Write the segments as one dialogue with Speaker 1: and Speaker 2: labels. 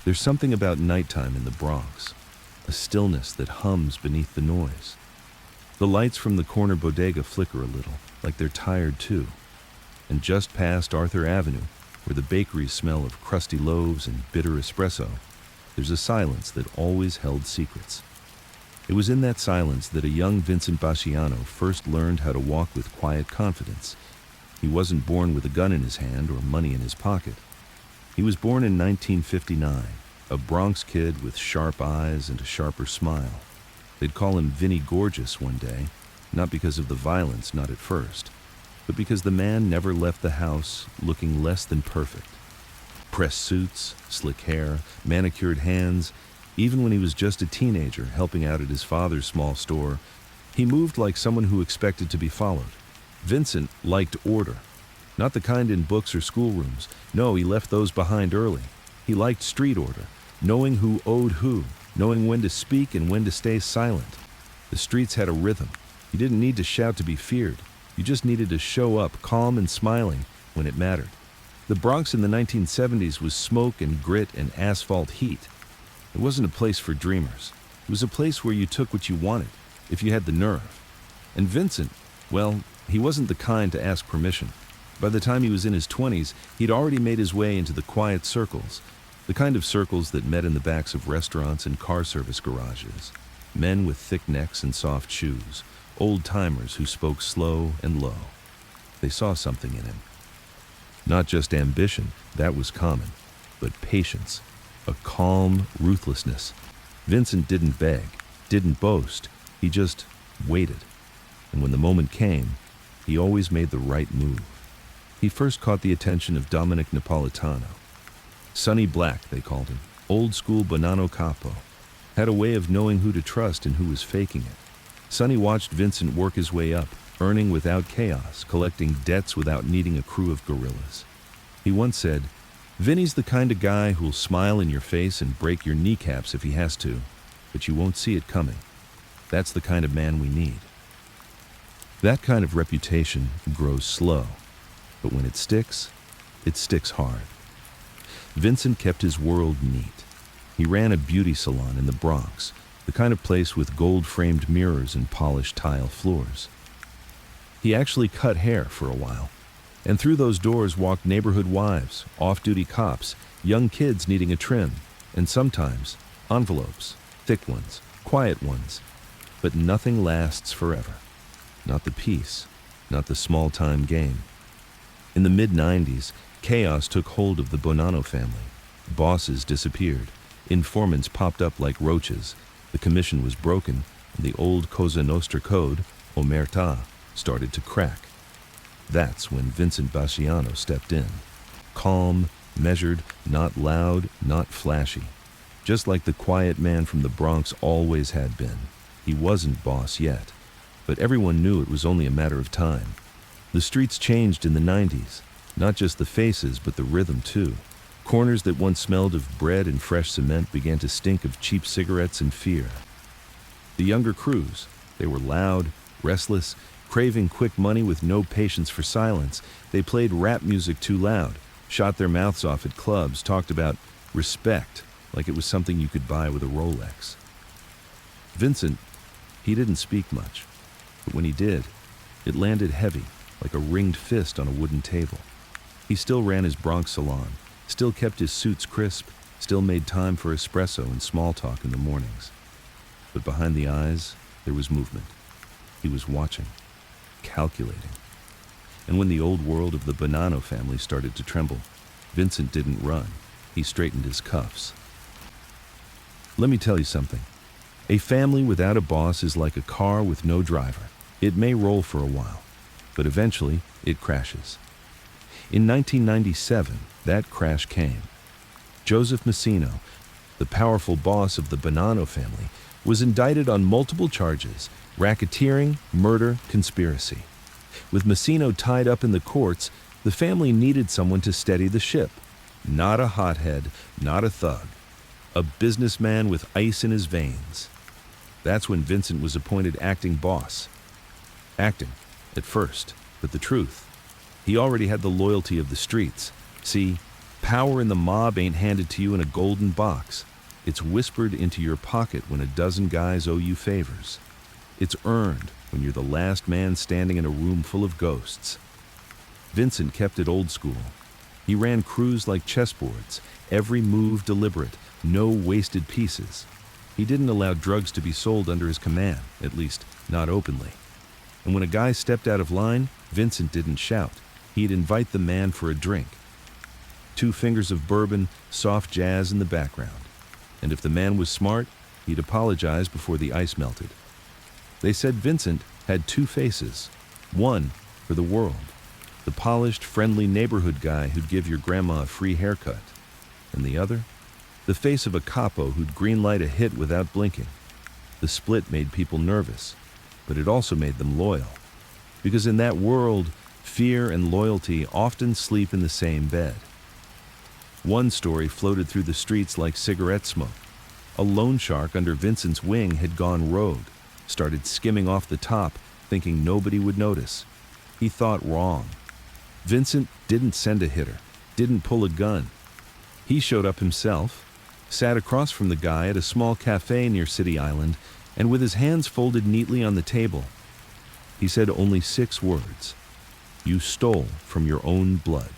Speaker 1: There's something about nighttime in the Bronx, a stillness that hums beneath the noise. The lights from the corner bodega flicker a little, like they're tired too. And just past Arthur Avenue, where the bakeries smell of crusty loaves and bitter espresso, there's a silence that always held secrets. It was in that silence that a young Vincent Basciano first learned how to walk with quiet confidence. He wasn't born with a gun in his hand or money in his pocket. He was born in 1959, a Bronx kid with sharp eyes and a sharper smile. They'd call him Vinny Gorgeous one day, not because of the violence, not at first, but because the man never left the house looking less than perfect. Pressed suits, slick hair, manicured hands. Even when he was just a teenager helping out at his father's small store, he moved like someone who expected to be followed. Vincent liked order. Not the kind in books or schoolrooms. No, he left those behind early. He liked street order, knowing who owed who, knowing when to speak and when to stay silent. The streets had a rhythm. You didn't need to shout to be feared. You just needed to show up, calm and smiling, when it mattered. The Bronx in the 1970s was smoke and grit and asphalt heat. It wasn't a place for dreamers. It was a place where you took what you wanted, if you had the nerve. And Vincent, well, he wasn't the kind to ask permission. By the time he was in his 20s, he'd already made his way into the quiet circles, the kind of circles that met in the backs of restaurants and car service garages. Men with thick necks and soft shoes, old-timers who spoke slow and low. They saw something in him. Not just ambition, that was common, but patience, a calm ruthlessness. Vincent didn't beg, didn't boast, he just waited. And when the moment came, he always made the right move. He first caught the attention of Dominic Napolitano. Sonny Black, they called him, old-school Bonanno capo, had a way of knowing who to trust and who was faking it. Sonny watched Vincent work his way up, earning without chaos, collecting debts without needing a crew of gorillas. He once said, "Vinny's the kind of guy who'll smile in your face and break your kneecaps if he has to, but you won't see it coming. That's the kind of man we need." That kind of reputation grows slow, but when it sticks hard. Vincent kept his world neat. He ran a beauty salon in the Bronx, the kind of place with gold-framed mirrors and polished tile floors. He actually cut hair for a while, and through those doors walked neighborhood wives, off-duty cops, young kids needing a trim, and sometimes envelopes, thick ones, quiet ones. But nothing lasts forever. Not the peace, not the small-time game. In the mid-90s, chaos took hold of the Bonanno family. Bosses disappeared. Informants popped up like roaches. The commission was broken, and the old Cosa Nostra code, omertà, started to crack. That's when Vincent Basciano stepped in. Calm, measured, not loud, not flashy. Just like the quiet man from the Bronx always had been. He wasn't boss yet, but everyone knew it was only a matter of time. The streets changed in the 90s, not just the faces, but the rhythm too. Corners that once smelled of bread and fresh cement began to stink of cheap cigarettes and fear. The younger crews, they were loud, restless, craving quick money with no patience for silence. They played rap music too loud, shot their mouths off at clubs, talked about respect like it was something you could buy with a Rolex. Vincent, he didn't speak much, but when he did, it landed heavy, like a ringed fist on a wooden table. He still ran his Bronx salon, still kept his suits crisp, still made time for espresso and small talk in the mornings. But behind the eyes, there was movement. He was watching, calculating. And when the old world of the Bonanno family started to tremble, Vincent didn't run. He straightened his cuffs. Let me tell you something. A family without a boss is like a car with no driver. It may roll for a while, but eventually it crashes. In 1997, that crash came. Joseph Massino, the powerful boss of the Bonanno family, was indicted on multiple charges: racketeering, murder, conspiracy. With Massino tied up in the courts, the family needed someone to steady the ship. Not a hothead, not a thug. A businessman with ice in his veins. That's when Vincent was appointed acting boss. Acting, at first, but the truth, he already had the loyalty of the streets. See, Power in the mob ain't handed to you in a golden box. It's whispered into your pocket when a dozen guys owe you favors. It's earned when you're the last man standing in a room full of ghosts. Vincent kept it old school. He ran crews like chessboards, every move deliberate, no wasted pieces. He didn't allow drugs to be sold under his command, at least not openly. And when a guy stepped out of line, Vincent didn't shout. He'd invite the man for a drink. 2 fingers of bourbon, soft jazz in the background. And if the man was smart, he'd apologize before the ice melted. They said Vincent had 2 faces. One for the world, the polished, friendly neighborhood guy who'd give your grandma a free haircut. And the other, the face of a capo who'd greenlight a hit without blinking. The split made people nervous, but it also made them loyal. Because in that world, fear and loyalty often sleep in the same bed. One story floated through the streets like cigarette smoke. A loan shark under Vincent's wing had gone rogue, started skimming off the top, thinking nobody would notice. He thought wrong. Vincent didn't send a hitter, didn't pull a gun. He showed up himself, sat across from the guy at a small cafe near City Island, and with his hands folded neatly on the table, he said only 6 words: "You stole from your own blood."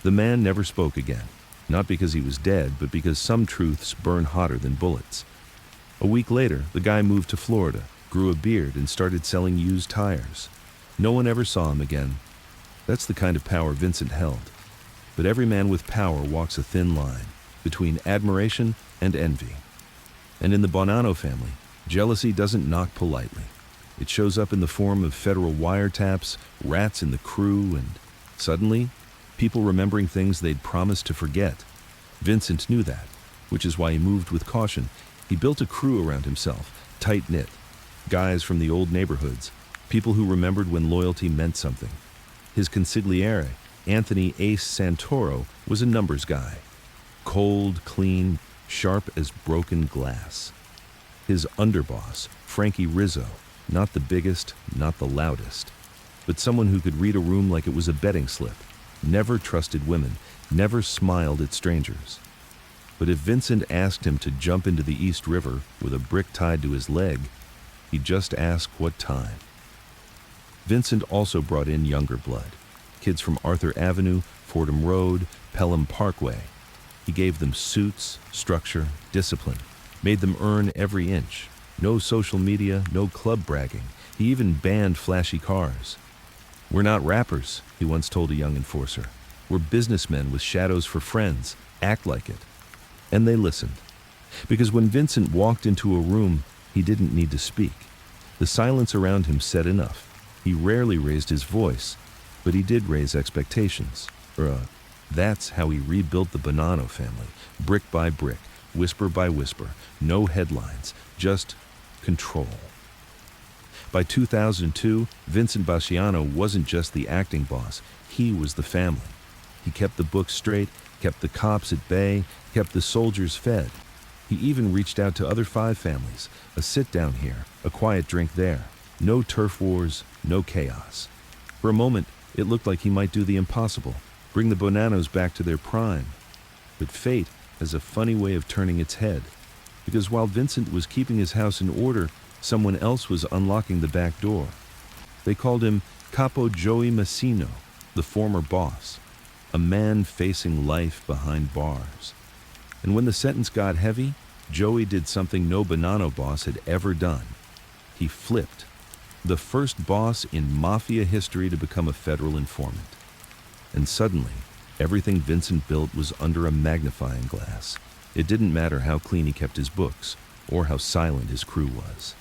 Speaker 1: The man never spoke again, not because he was dead, but because some truths burn hotter than bullets. A week later, the guy moved to Florida, grew a beard, and started selling used tires. No one ever saw him again. That's the kind of power Vincent held. But every man with power walks a thin line between admiration and envy. And in the Bonanno family, jealousy doesn't knock politely. It shows up in the form of federal wiretaps, rats in the crew, and suddenly, people remembering things they'd promised to forget. Vincent knew that, which is why he moved with caution. He built a crew around himself, tight-knit. Guys from the old neighborhoods, people who remembered when loyalty meant something. His consigliere, Anthony Ace Santoro, was a numbers guy. Cold, clean, sharp as broken glass. His underboss, Frankie Rizzo, not the biggest, not the loudest, but someone who could read a room like it was a betting slip. Never trusted women, never smiled at strangers. But if Vincent asked him to jump into the East River with a brick tied to his leg, he'd just ask what time. Vincent also brought in younger blood, kids from Arthur Avenue, Fordham Road, Pelham Parkway. He gave them suits, structure, discipline, made them earn every inch. No social media, no club bragging. He even banned flashy cars. "We're not rappers," he once told a young enforcer. "We're businessmen with shadows for friends. Act like it." And they listened. Because when Vincent walked into a room, he didn't need to speak. The silence around him said enough. He rarely raised his voice, but he did raise expectations. That's how he rebuilt the Bonanno family, brick by brick, whisper by whisper, no headlines, just control. By 2002, Vincent Basciano wasn't just the acting boss, he was the family. He kept the books straight, kept the cops at bay, kept the soldiers fed. He even reached out to other 5 families, a sit-down here, a quiet drink there. No turf wars, no chaos. For a moment, it looked like he might do the impossible, bring the Bonannos back to their prime. But fate has a funny way of turning its head, because while Vincent was keeping his house in order, someone else was unlocking the back door. They called him Capo Joseph Massino, the former boss, a man facing life behind bars. And when the sentence got heavy, Joey did something no Bonanno boss had ever done. He flipped. The first boss in Mafia history to become a federal informant. And suddenly, everything Vincent built was under a magnifying glass. It didn't matter how clean he kept his books, or how silent his crew was.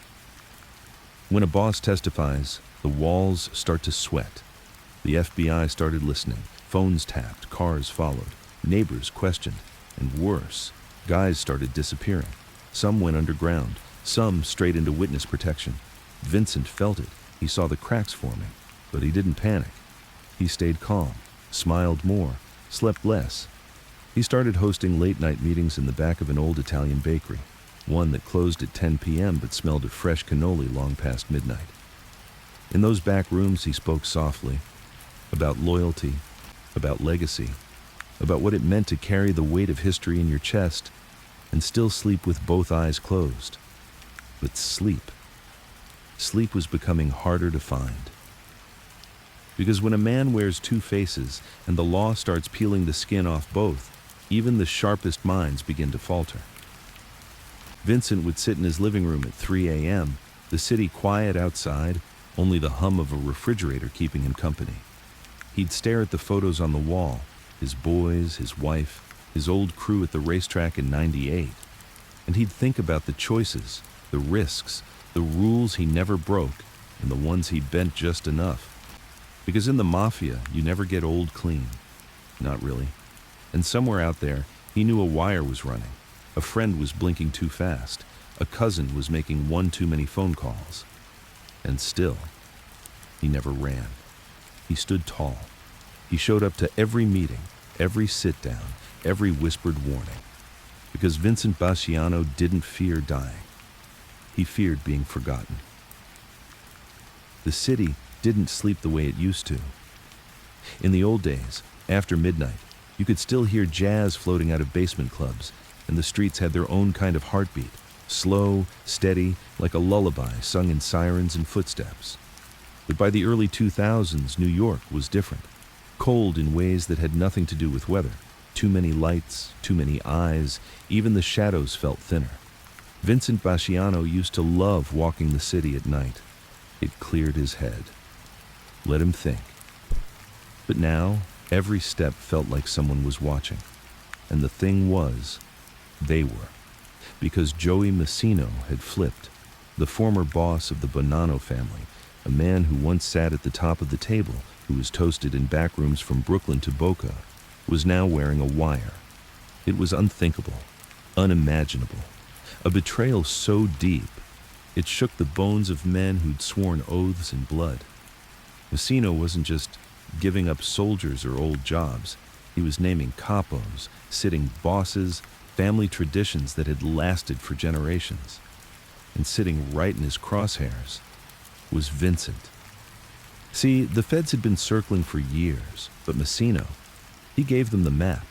Speaker 1: When a boss testifies, the walls start to sweat. The FBI started listening. Phones tapped, cars followed, neighbors questioned, and worse, guys started disappearing. Some went underground, some straight into witness protection. Vincent felt it. He saw the cracks forming, but he didn't panic. He stayed calm, smiled more, slept less. He started hosting late-night meetings in the back of an old Italian bakery, one that closed at 10 p.m. but smelled of fresh cannoli long past midnight. In those back rooms, he spoke softly, about loyalty, about legacy, about what it meant to carry the weight of history in your chest and still sleep with both eyes closed. But sleep was becoming harder to find. Because when a man wears two faces and the law starts peeling the skin off both, even the sharpest minds begin to falter. Vincent would sit in his living room at 3 a.m., the city quiet outside, only the hum of a refrigerator keeping him company. He'd stare at the photos on the wall, his boys, his wife, his old crew at the racetrack in '98, and he'd think about the choices, the risks, the rules he never broke, and the ones he bent just enough. Because in the Mafia, you never get old clean. Not really. And somewhere out there, he knew a wire was running. A friend was blinking too fast. A cousin was making one too many phone calls. And still, he never ran. He stood tall. He showed up to every meeting, every sit-down, every whispered warning. Because Vincent Basciano didn't fear dying. He feared being forgotten. The city didn't sleep the way it used to. In the old days, after midnight, you could still hear jazz floating out of basement clubs, and the streets had their own kind of heartbeat, slow, steady, like a lullaby sung in sirens and footsteps. But by the early 2000s, New York was different, cold in ways that had nothing to do with weather. Too many lights, too many eyes, even the shadows felt thinner. Vincent Basciano used to love walking the city at night. It cleared his head. Let him think. But now, every step felt like someone was watching. And the thing was, they were. Because Joey Massino had flipped, the former boss of the Bonanno family, a man who once sat at the top of the table, who was toasted in back rooms from Brooklyn to Boca, was now wearing a wire. It was unthinkable, unimaginable. A betrayal so deep, it shook the bones of men who'd sworn oaths in blood. Massino wasn't just giving up soldiers or old jobs. He was naming capos, sitting bosses, family traditions that had lasted for generations. And sitting right in his crosshairs was Vincent. See, the feds had been circling for years, but Massino, he gave them the map.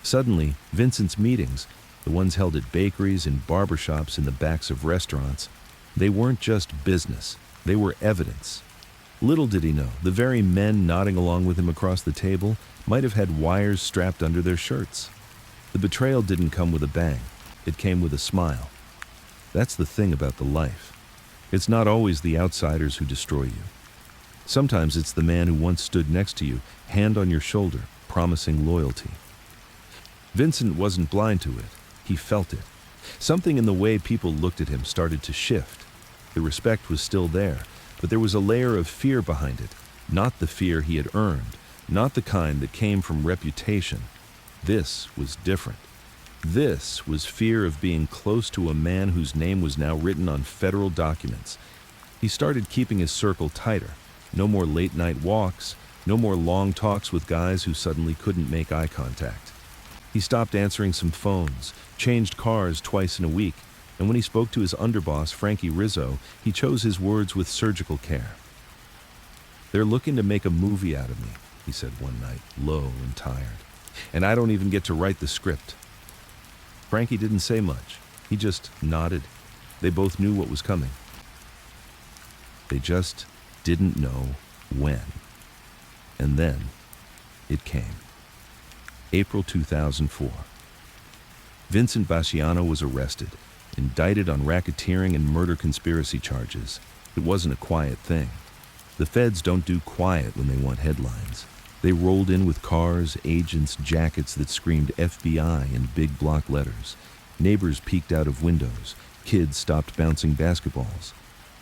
Speaker 1: Suddenly, Vincent's meetings, the ones held at bakeries and barbershops in the backs of restaurants, they weren't just business, they were evidence. Little did he know, the very men nodding along with him across the table might have had wires strapped under their shirts. The betrayal didn't come with a bang, it came with a smile. That's the thing about the life. It's not always the outsiders who destroy you. Sometimes it's the man who once stood next to you, hand on your shoulder, promising loyalty. Vincent wasn't blind to it, he felt it. Something in the way people looked at him started to shift. The respect was still there, but there was a layer of fear behind it, not the fear he had earned, not the kind that came from reputation. This was different. This was fear of being close to a man whose name was now written on federal documents. He started keeping his circle tighter. No more late-night walks, no more long talks with guys who suddenly couldn't make eye contact. He stopped answering some phones, changed cars twice in a week, and when he spoke to his underboss, Frankie Rizzo, he chose his words with surgical care. "They're looking to make a movie out of me," he said one night, low and tired. "And I don't even get to write the script." Frankie didn't say much. He just nodded. They both knew what was coming. They just didn't know when. And then it came. April 2004. Vincent Basciano was arrested, indicted on racketeering and murder conspiracy charges. It wasn't a quiet thing. The feds don't do quiet when they want headlines. They rolled in with cars, agents, jackets that screamed FBI in big block letters. Neighbors peeked out of windows. Kids stopped bouncing basketballs.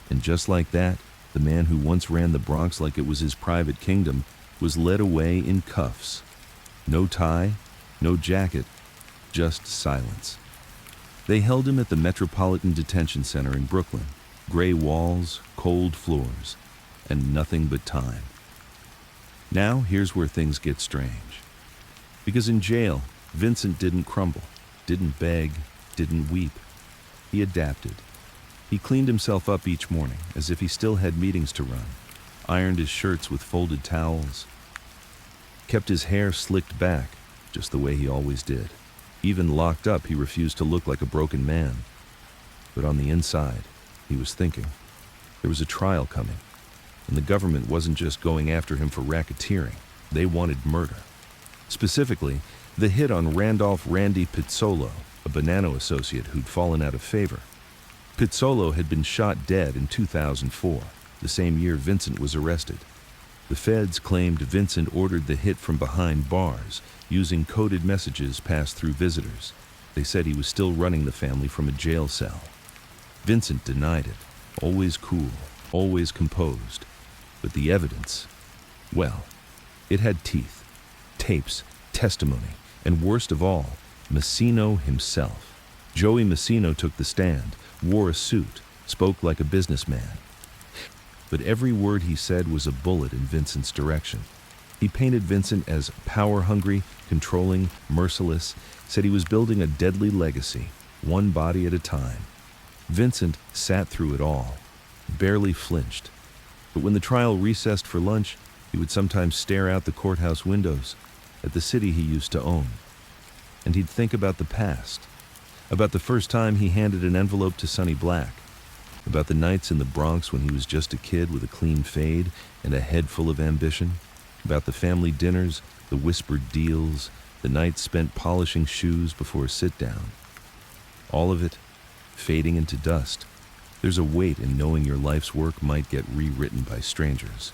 Speaker 1: And just like that, the man who once ran the Bronx like it was his private kingdom was led away in cuffs. No tie, no jacket, just silence. They held him at the Metropolitan Detention Center in Brooklyn. Gray walls, cold floors, and nothing but time. Now, here's where things get strange. Because in jail, Vincent didn't crumble, didn't beg, didn't weep. He adapted. He cleaned himself up each morning, as if he still had meetings to run, ironed his shirts with folded towels, kept his hair slicked back, just the way he always did. Even locked up, he refused to look like a broken man. But on the inside, he was thinking. There was a trial coming, and the government wasn't just going after him for racketeering. They wanted murder. Specifically, the hit on Randolph Randy Pizzolo, a Bonanno associate who'd fallen out of favor. Pizzolo had been shot dead in 2004, the same year Vincent was arrested. The feds claimed Vincent ordered the hit from behind bars, using coded messages passed through visitors. They said he was still running the family from a jail cell. Vincent denied it, always cool, always composed. But the evidence, well, it had teeth, tapes, testimony, and worst of all, Massino himself. Joey Massino took the stand, wore a suit, spoke like a businessman. But every word he said was a bullet in Vincent's direction. He painted Vincent as power-hungry, controlling, merciless, said he was building a deadly legacy, one body at a time. Vincent sat through it all, barely flinched. But when the trial recessed for lunch, he would sometimes stare out the courthouse windows at the city he used to own. And he'd think about the past, about the first time he handed an envelope to Sonny Black, about the nights in the Bronx when he was just a kid with a clean fade and a head full of ambition, about the family dinners, the whispered deals, the nights spent polishing shoes before a sit-down. All of it fading into dust. There's a weight in knowing your life's work might get rewritten by strangers.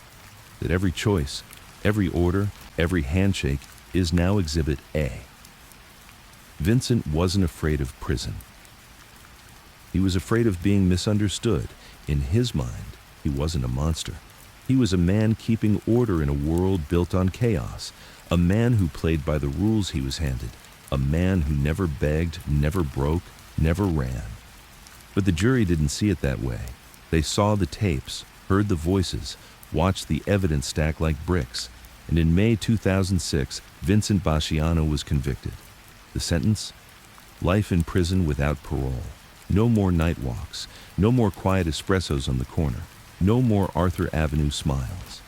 Speaker 1: That every choice, every order, every handshake is now Exhibit A. Vincent wasn't afraid of prison. He was afraid of being misunderstood. In his mind, he wasn't a monster. He was a man keeping order in a world built on chaos, a man who played by the rules he was handed, a man who never begged, never broke, never ran. But the jury didn't see it that way. They saw the tapes, heard the voices, watched the evidence stack like bricks, and in May 2006, Vincent Basciano was convicted. The sentence? Life in prison without parole. No more night walks, no more quiet espressos on the corner, no more Arthur Avenue smiles.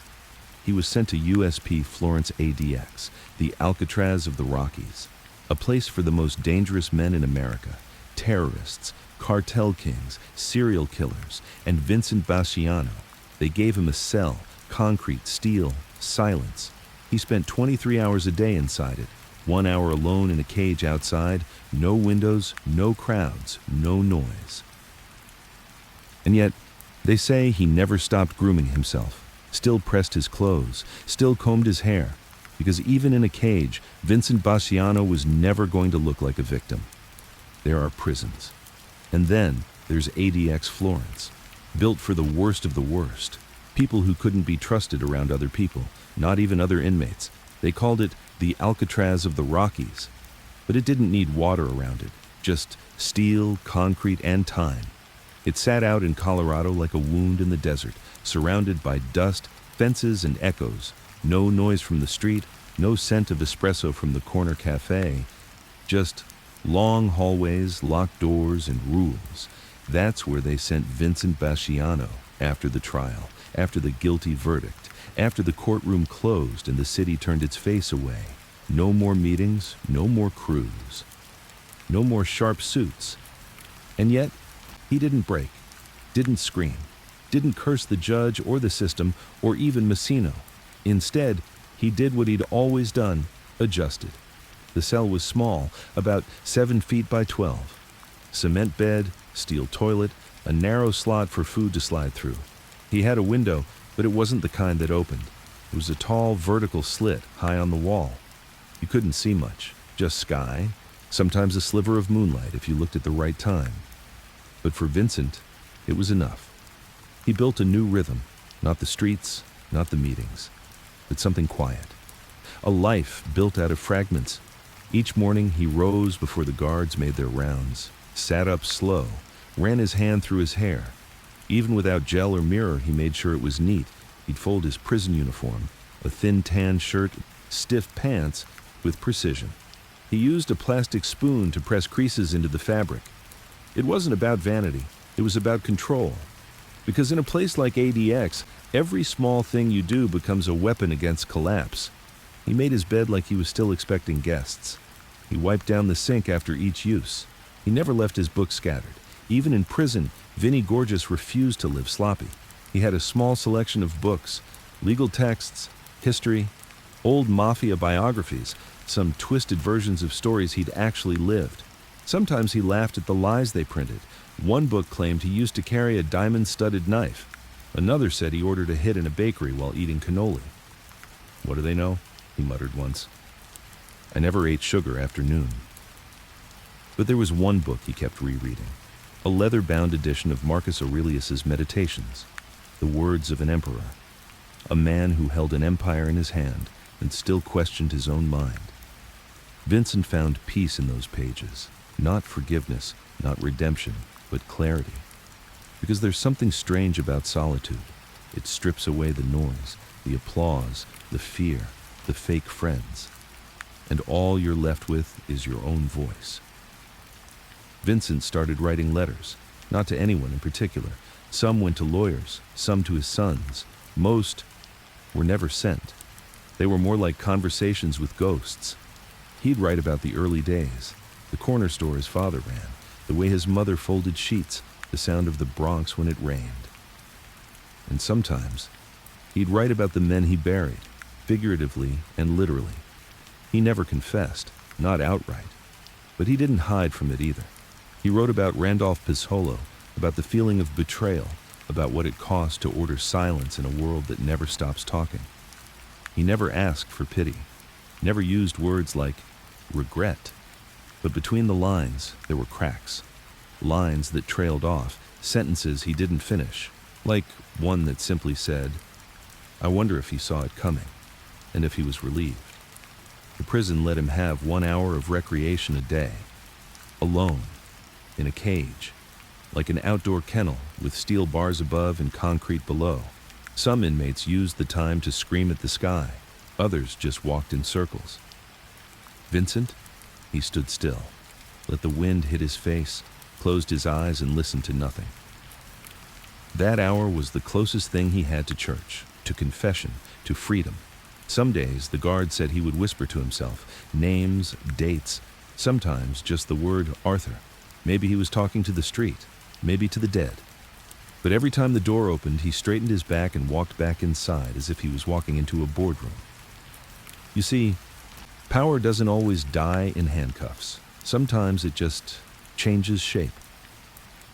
Speaker 1: He was sent to USP Florence ADX, the Alcatraz of the Rockies, a place for the most dangerous men in America, terrorists, cartel kings, serial killers, and Vincent Basciano. They gave him a cell, concrete, steel, silence. He spent 23 hours a day inside it, 1 hour alone in a cage outside, no windows, no crowds, no noise. And yet, they say he never stopped grooming himself, still pressed his clothes, still combed his hair, because even in a cage, Vincent Basciano was never going to look like a victim. There are prisons. And then there's ADX Florence, built for the worst of the worst, people who couldn't be trusted around other people, not even other inmates. They called it the Alcatraz of the Rockies, but it didn't need water around it, just steel, concrete, and time. It sat out in Colorado like a wound in the desert, surrounded by dust, fences, and echoes. No noise from the street, no scent of espresso from the corner cafe, just long hallways, locked doors, and rules. That's where they sent Vincent Basciano after the trial, after the guilty verdict, after the courtroom closed and the city turned its face away. No more meetings, no more crews, no more sharp suits. And yet, he didn't break, didn't scream, didn't curse the judge or the system or even Massino. Instead, he did what he'd always done, adjusted. The cell was small, about 7 feet by 12. Cement bed, steel toilet, a narrow slot for food to slide through. He had a window, but it wasn't the kind that opened. It was a tall, vertical slit high on the wall. You couldn't see much, just sky, sometimes a sliver of moonlight if you looked at the right time. But for Vincent, it was enough. He built a new rhythm, not the streets, not the meetings, but something quiet. A life built out of fragments. Each morning he rose before the guards made their rounds, sat up slow, ran his hand through his hair. Even without gel or mirror, he made sure it was neat. He'd fold his prison uniform, a thin tan shirt, stiff pants, with precision. He used a plastic spoon to press creases into the fabric. It wasn't about vanity, it was about control. Because in a place like ADX, every small thing you do becomes a weapon against collapse. He made his bed like he was still expecting guests. He wiped down the sink after each use. He never left his books scattered. Even in prison, Vinny Gorgeous refused to live sloppy. He had a small selection of books, legal texts, history, old Mafia biographies, some twisted versions of stories he'd actually lived. Sometimes he laughed at the lies they printed. One book claimed he used to carry a diamond-studded knife. Another said he ordered a hit in a bakery while eating cannoli. "What do they know?" he muttered once. "I never ate sugar after noon." But there was one book he kept rereading, a leather-bound edition of Marcus Aurelius's Meditations, the words of an emperor, a man who held an empire in his hand and still questioned his own mind. Vincent found peace in those pages, not forgiveness, not redemption, but clarity. Because there's something strange about solitude. It strips away the noise, the applause, the fear, the fake friends. And all you're left with is your own voice. Vincent started writing letters, not to anyone in particular. Some went to lawyers, some to his sons. Most were never sent. They were more like conversations with ghosts. He'd write about the early days, the corner store his father ran, the way his mother folded sheets, the sound of the Bronx when it rained. And sometimes, he'd write about the men he buried, figuratively and literally. He never confessed, not outright, but he didn't hide from it either. He wrote about Randolph Pizzolo, about the feeling of betrayal, about what it cost to order silence in a world that never stops talking. He never asked for pity, never used words like regret. But between the lines, there were cracks, lines that trailed off, sentences he didn't finish, like one that simply said, "I wonder if he saw it coming, and if he was relieved." The prison let him have 1 hour of recreation a day, alone, in a cage, like an outdoor kennel with steel bars above and concrete below. Some inmates used the time to scream at the sky, others just walked in circles. Vincent? He stood still, let the wind hit his face, closed his eyes and listened to nothing. That hour was the closest thing he had to church, to confession, to freedom. Some days the guard said he would whisper to himself, names, dates, sometimes just the word Arthur. Maybe he was talking to the street, maybe to the dead. But every time the door opened, he straightened his back and walked back inside as if he was walking into a boardroom. You see, power doesn't always die in handcuffs. Sometimes it just changes shape.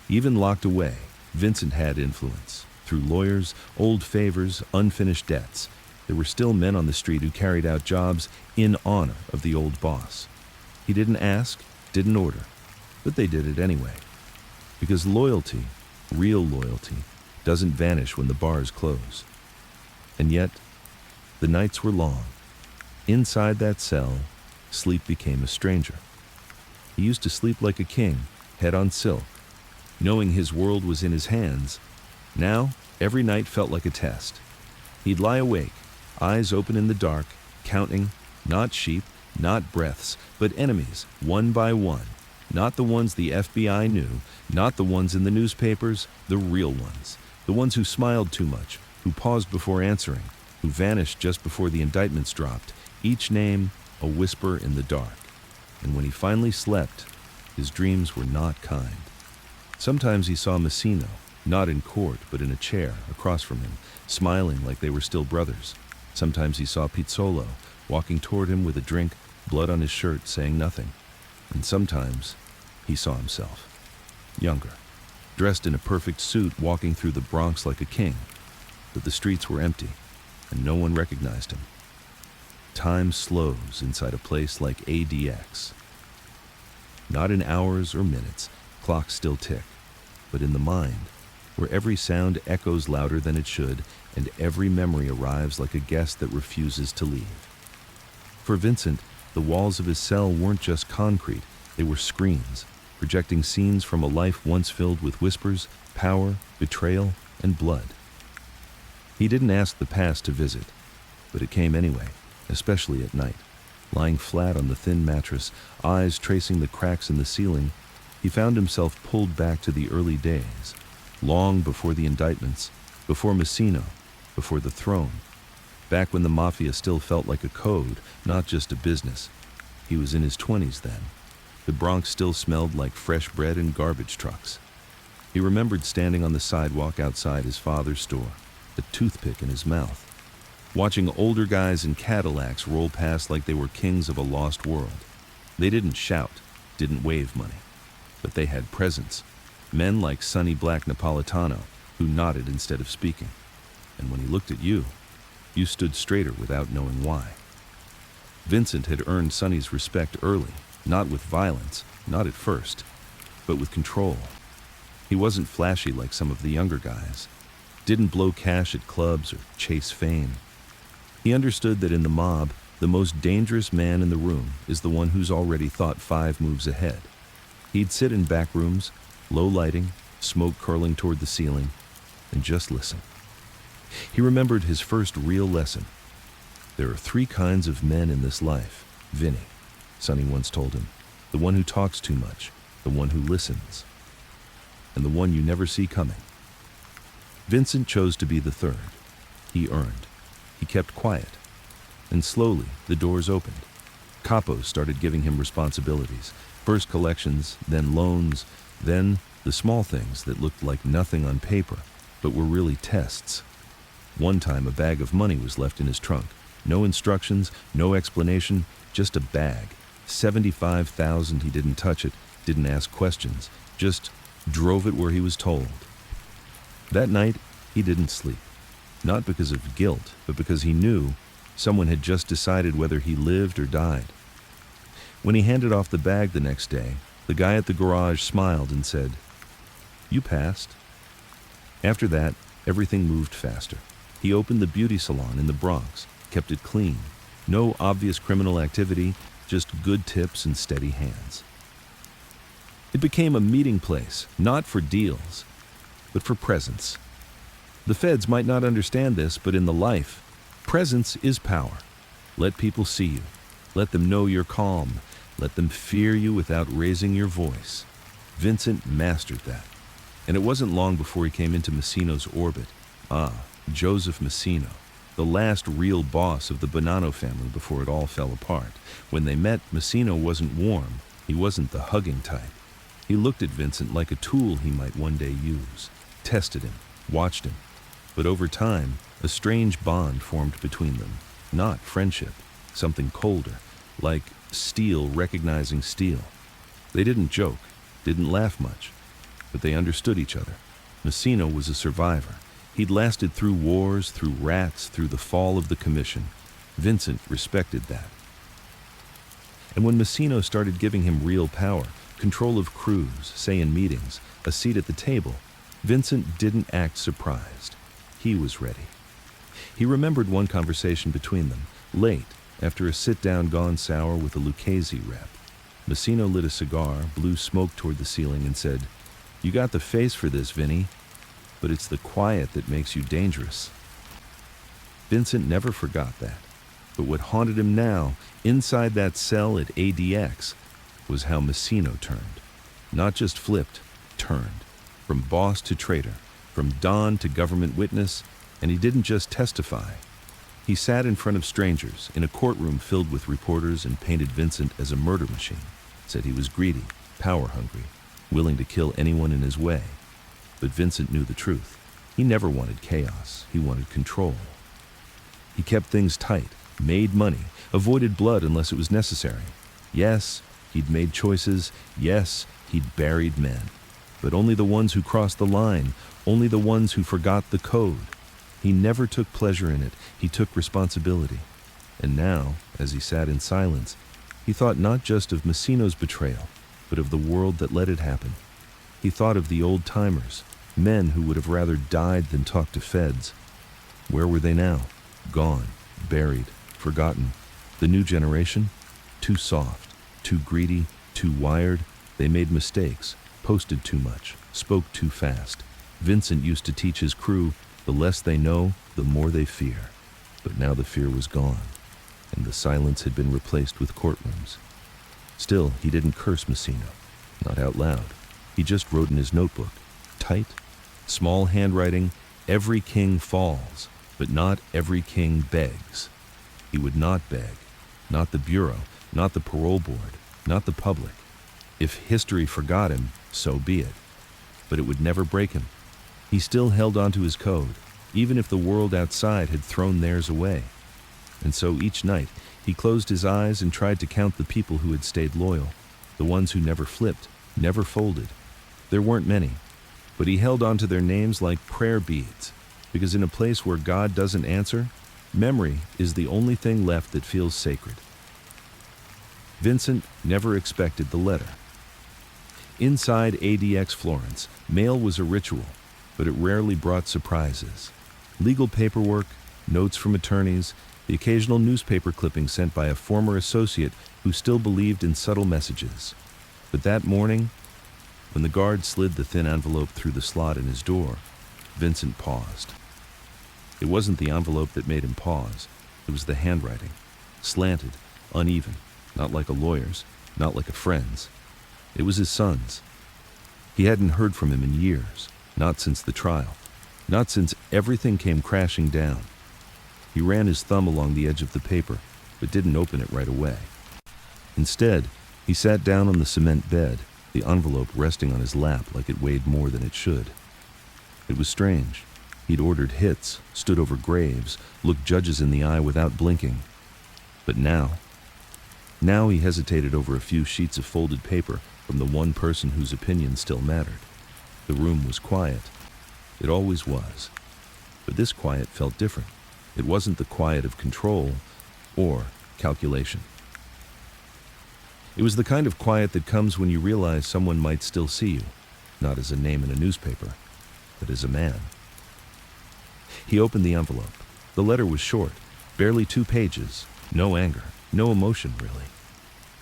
Speaker 1: Even locked away, Vincent had influence. Through lawyers, old favors, unfinished debts, there were still men on the street who carried out jobs in honor of the old boss. He didn't ask, didn't order, but they did it anyway. Because loyalty, real loyalty, doesn't vanish when the bars close. And yet, the nights were long. Inside that cell, sleep became a stranger. He used to sleep like a king, head on silk, knowing his world was in his hands. Now, every night felt like a test. He'd lie awake, eyes open in the dark, counting, not sheep, not breaths, but enemies, one by one. Not the ones the FBI knew, not the ones in the newspapers, the real ones. The ones who smiled too much, who paused before answering, who vanished just before the indictments dropped. Each name, a whisper in the dark. And when he finally slept, his dreams were not kind. Sometimes he saw Massino, not in court but in a chair across from him, smiling like they were still brothers. Sometimes he saw Pizzolo, walking toward him with a drink, blood on his shirt, saying nothing. And sometimes he saw himself, younger, dressed in a perfect suit, walking through the Bronx like a king. But the streets were empty, and no one recognized him. Time slows inside a place like ADX. Not in hours or minutes, clocks still tick, but in the mind, where every sound echoes louder than it should, and every memory arrives like a guest that refuses to leave. For Vincent, the walls of his cell weren't just concrete, they were screens, projecting scenes from a life once filled with whispers, power, betrayal, and blood. He didn't ask the past to visit, but it came anyway, especially at night. Lying flat on the thin mattress, eyes tracing the cracks in the ceiling, he found himself pulled back to the early days, long before the indictments, before Massino, before the throne. back when the Mafia still felt like a code, not just a business. He was in his 20s then. The Bronx still smelled like fresh bread and garbage trucks. He remembered standing on the sidewalk outside his father's store, a toothpick in his mouth, watching older guys in Cadillacs roll past like they were kings of a lost world. They didn't shout, didn't wave money, but they had presence. Men like Sonny Black Napolitano, who nodded instead of speaking. And when he looked at you stood straighter without knowing why. Vincent had earned Sonny's respect early, not with violence, not at first, but with control. He wasn't flashy like some of the younger guys, didn't blow cash at clubs or chase fame. He understood that in the mob, the most dangerous man in the room is the one who's already thought 5 moves ahead. He'd sit in back rooms, low lighting, smoke curling toward the ceiling, and just listen. He remembered his first real lesson. There are 3 kinds of men in this life, Vinny, Sonny once told him. The one who talks too much, the one who listens, and the one you never see coming. Vincent chose to be the third. He earned. He kept quiet. And slowly, the doors opened. Capos started giving him responsibilities. First collections, then loans, then the small things that looked like nothing on paper, but were really tests. One time, a bag of money was left in his trunk. No instructions, no explanation, just a bag. $75,000. He didn't touch it, didn't ask questions, just drove it where he was told. That night, he didn't sleep. Not because of guilt, but because he knew someone had just decided whether he lived or died. When he handed off the bag the next day, the guy at the garage smiled and said, "You passed." After that, everything moved faster. He opened the beauty salon in the Bronx, kept it clean. No obvious criminal activity, just good tips and steady hands. It became a meeting place, not for deals, but for presence. The feds might not understand this, but in the life, presence is power. Let people see you. Let them know you're calm. Let them fear you without raising your voice. Vincent mastered that. And it wasn't long before he came into Massino's orbit. Joseph Massino, the last real boss of the Bonanno family before it all fell apart. When they met, Massino wasn't warm. He wasn't the hugging type. He looked at Vincent like a tool he might one day use, tested him, watched him. But over time, a strange bond formed between them. Not friendship, something colder, like steel recognizing steel. They didn't joke, didn't laugh much, but they understood each other. Massino was a survivor. He'd lasted through wars, through rats, through the fall of the commission. Vincent respected that. And when Massino started giving him real power, control of crews, say in meetings, a seat at the table, Vincent didn't act surprised. He was ready. He remembered one conversation between them, late, after a sit-down gone sour with a Lucchese rep. Massino lit a cigar, blew smoke toward the ceiling, and said, "You got the face for this, Vinny, but it's the quiet that makes you dangerous." Vincent never forgot that. But what haunted him now, inside that cell at ADX, was how Massino turned. Not just flipped, turned. From boss to traitor, from don to government witness, and he didn't just testify. He sat in front of strangers in a courtroom filled with reporters and painted Vincent as a murder machine, said he was greedy, power-hungry, willing to kill anyone in his way. But Vincent knew the truth. He never wanted chaos. He wanted control. He kept things tight, made money, avoided blood unless it was necessary. Yes, he'd made choices. Yes, he'd buried men. But only the ones who crossed the line, only the ones who forgot the code. He never took pleasure in it. He took responsibility. And now, as he sat in silence, he thought not just of Massino's betrayal, but of the world that let it happen. He thought of the old-timers, men who would have rather died than talk to feds. Where were they now? Gone, buried, forgotten. The new generation? Too soft, too greedy, too wired. They made mistakes, posted too much, spoke too fast. Vincent used to teach his crew, the less they know, the more they fear. But now the fear was gone, and the silence had been replaced with courtrooms. Still, he didn't curse Massino, not out loud. He just wrote in his notebook, tight, small handwriting, "Every king falls." But not every king begs. He would not beg. Not the Bureau, not the parole board, not the public. If history forgot him, so be it. But it would never break him. He still held on to his code, even if the world outside had thrown theirs away. And so each night, he closed his eyes and tried to count the people who had stayed loyal, the ones who never flipped, never folded. There weren't many, but he held on to their names like prayer beads, because in a place where God doesn't answer, memory is the only thing left that feels sacred. Vincent never expected the letter. Inside ADX Florence, mail was a ritual, but it rarely brought surprises. Legal paperwork, notes from attorneys, the occasional newspaper clipping sent by a former associate who still believed in subtle messages. But that morning, when the guard slid the thin envelope through the slot in his door, Vincent paused. It wasn't the envelope that made him pause. It was the handwriting, slanted, uneven, not like a lawyer's, not like a friend's. It was his son's. He hadn't heard from him in years, not since the trial, not since everything came crashing down. He ran his thumb along the edge of the paper, but didn't open it right away. Instead, he sat down on the cement bed, the envelope resting on his lap like it weighed more than it should. It was strange. He'd ordered hits, stood over graves, looked judges in the eye without blinking. But now he hesitated over a few sheets of folded paper from the one person whose opinion still mattered. The room was quiet. It always was. But this quiet felt different. It wasn't the quiet of control or calculation. It was the kind of quiet that comes when you realize someone might still see you, not as a name in a newspaper, but as a man. He opened the envelope. The letter was short, barely 2 pages, no anger, no emotion really.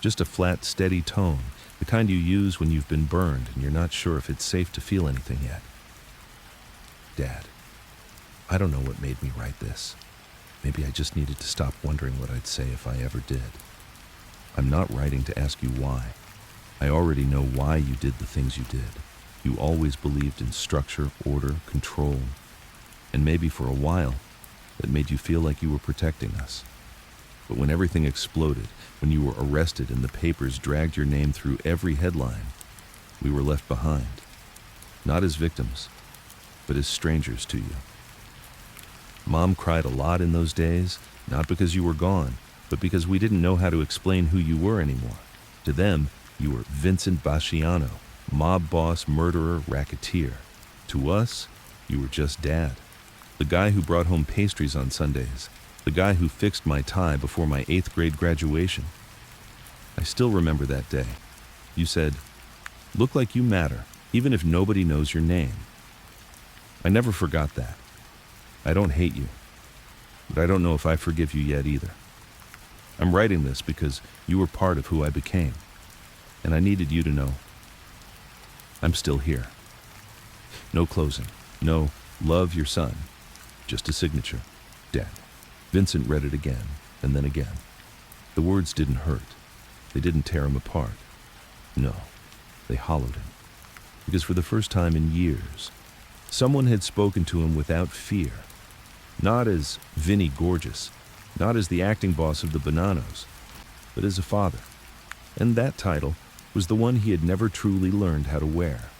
Speaker 1: Just a flat, steady tone, the kind you use when you've been burned and you're not sure if it's safe to feel anything yet. Dad, I don't know what made me write this. Maybe I just needed to stop wondering what I'd say if I ever did. I'm not writing to ask you why. I already know why you did the things you did. You always believed in structure, order, control. And maybe for a while, that made you feel like you were protecting us. But when everything exploded, when you were arrested and the papers dragged your name through every headline, we were left behind. Not as victims, but as strangers to you. Mom cried a lot in those days, not because you were gone, but because we didn't know how to explain who you were anymore. To them, you were Vincent Basciano, mob boss, murderer, racketeer. To us, you were just Dad. The guy who brought home pastries on Sundays. The guy who fixed my tie before my 8th grade graduation. I still remember that day. You said, "Look like you matter, even if nobody knows your name." I never forgot that. I don't hate you, but I don't know if I forgive you yet either. I'm writing this because you were part of who I became, and I needed you to know I'm still here. No closing, no "love your son," just a signature, Dad. Vincent read it again, and then again. The words didn't hurt. They didn't tear him apart. No, they hollowed him. Because for the first time in years, someone had spoken to him without fear. Not as Vinny Gorgeous, not as the acting boss of the Bonannos, but as a father. And that title was the one he had never truly learned how to wear.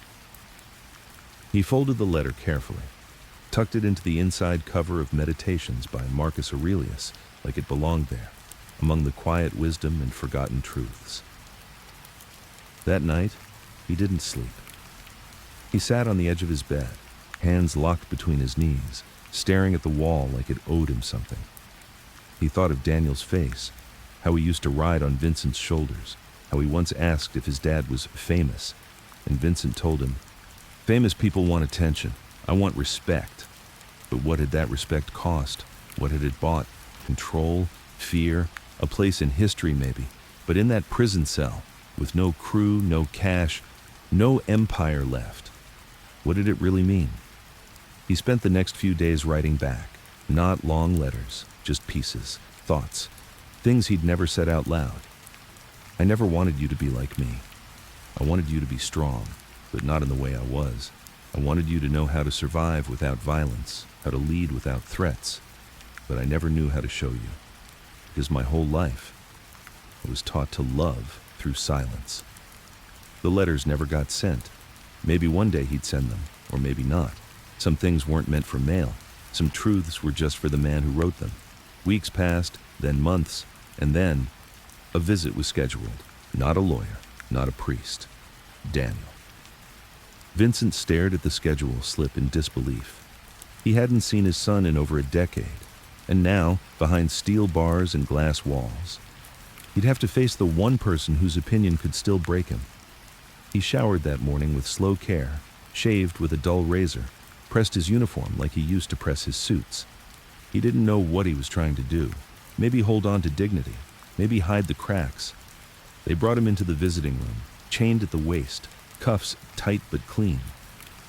Speaker 1: He folded the letter carefully, tucked it into the inside cover of Meditations by Marcus Aurelius like it belonged there, among the quiet wisdom and forgotten truths. That night, he didn't sleep. He sat on the edge of his bed, hands locked between his knees, staring at the wall like it owed him something. He thought of Daniel's face, how he used to ride on Vincent's shoulders, how he once asked if his dad was famous, and Vincent told him, "Famous people want attention. I want respect." But what had that respect cost? What had it bought? Control? Fear? A place in history maybe, but in that prison cell, with no crew, no cash, no empire left. What did it really mean? He spent the next few days writing back, not long letters, just pieces, thoughts, things he'd never said out loud. I never wanted you to be like me. I wanted you to be strong, but not in the way I was. I wanted you to know how to survive without violence, how to lead without threats, but I never knew how to show you, because my whole life I was taught to love through silence. The letters never got sent. Maybe one day he'd send them, or maybe not. Some things weren't meant for mail. Some truths were just for the man who wrote them. Weeks passed, then months, and then a visit was scheduled. Not a lawyer, not a priest. Daniel. Vincent stared at the schedule slip in disbelief. He hadn't seen his son in over a decade, and now, behind steel bars and glass walls, he'd have to face the one person whose opinion could still break him. He showered that morning with slow care, shaved with a dull razor, pressed his uniform like he used to press his suits. He didn't know what he was trying to do. Maybe hold on to dignity, maybe hide the cracks. They brought him into the visiting room, chained at the waist, cuffs tight but clean.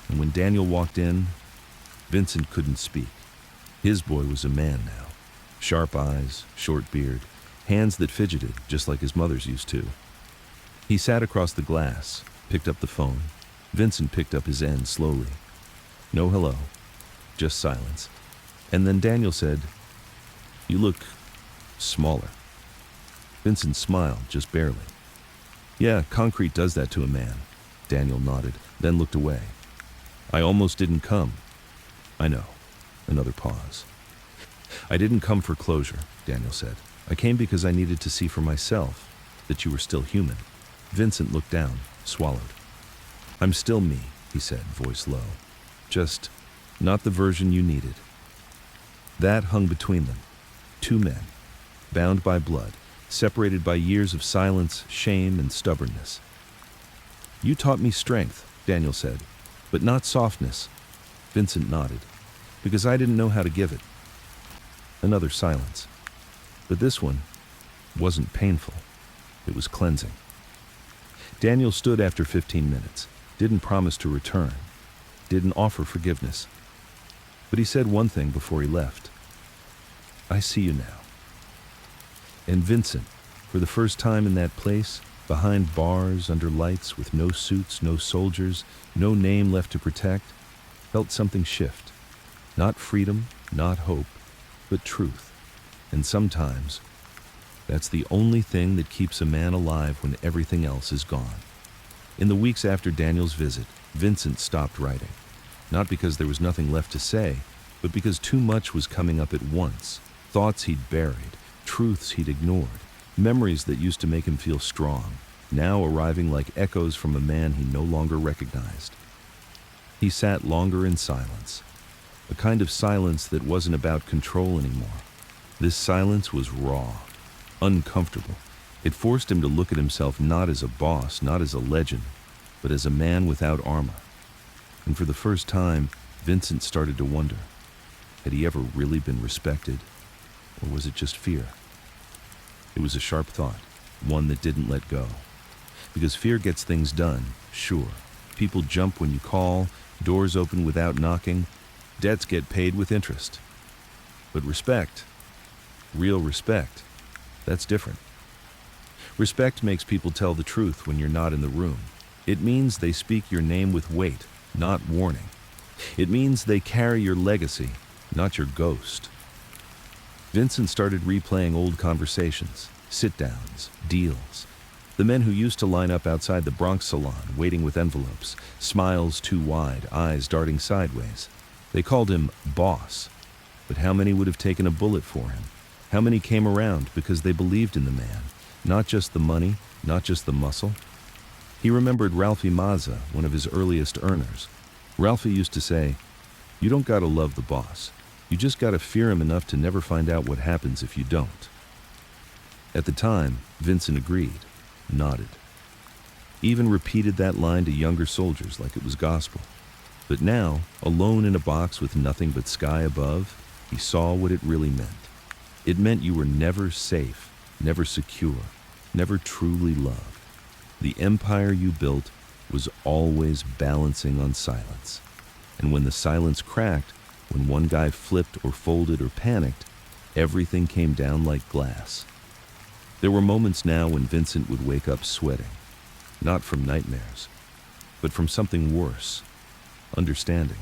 Speaker 1: And when Daniel walked in, Vincent couldn't speak. His boy was a man now. Sharp eyes, short beard, hands that fidgeted just like his mother's used to. He sat across the glass, picked up the phone. Vincent picked up his end slowly. No hello, just silence. And then Daniel said, "You look smaller." Vincent smiled, just barely. "Yeah, concrete does that to a man." Daniel nodded, then looked away. "I almost didn't come." "I know." Another pause. "I didn't come for closure," Daniel said. "I came because I needed to see for myself that you were still human." Vincent looked down, swallowed. "I'm still me," he said, voice low. "Just not the version you needed." That hung between them. Two men, bound by blood, separated by years of silence, shame, and stubbornness. "You taught me strength," Daniel said, "but not softness." Vincent nodded, "because I didn't know how to give it." Another silence. But this one wasn't painful. It was cleansing. Daniel stood after 15 minutes, didn't promise to return, didn't offer forgiveness. But he said one thing before he left. "I see you now." And Vincent, for the first time in that place, behind bars, under lights, with no suits, no soldiers, no name left to protect, felt something shift. Not freedom, not hope, but truth. And sometimes, that's the only thing that keeps a man alive when everything else is gone. In the weeks after Daniel's visit, Vincent stopped writing. Not because there was nothing left to say, but because too much was coming up at once. Thoughts he'd buried, truths he'd ignored, memories that used to make him feel strong, now arriving like echoes from a man he no longer recognized. He sat longer in silence, a kind of silence that wasn't about control anymore. This silence was raw, uncomfortable. It forced him to look at himself not as a boss, not as a legend, but as a man without armor. And for the first time, Vincent started to wonder, had he ever really been respected, or was it just fear? It was a sharp thought, one that didn't let go. Because fear gets things done, sure. People jump when you call, doors open without knocking, debts get paid with interest. But respect, real respect, that's different. Respect makes people tell the truth when you're not in the room. It means they speak your name with weight, not warning. It means they carry your legacy, not your ghost. Vincent started replaying old conversations, sit-downs, deals. The men who used to line up outside the Bronx salon, waiting with envelopes, smiles too wide, eyes darting sideways. They called him boss. But how many would have taken a bullet for him? How many came around because they believed in the man? Not just the money, not just the muscle. He remembered Ralphie Mazza, one of his earliest earners. Ralphie used to say, "You don't gotta love the boss. You just gotta fear him enough to never find out what happens if you don't." At the time, Vincent agreed, nodded. Even repeated that line to younger soldiers like it was gospel. But now, alone in a box with nothing but sky above, he saw what it really meant. It meant you were never safe, never secure, never truly loved. The empire you built was always balancing on silence. And when the silence cracked, when one guy flipped or folded or panicked, everything came down like glass. There were moments now when Vincent would wake up sweating, not from nightmares, but from something worse, understanding.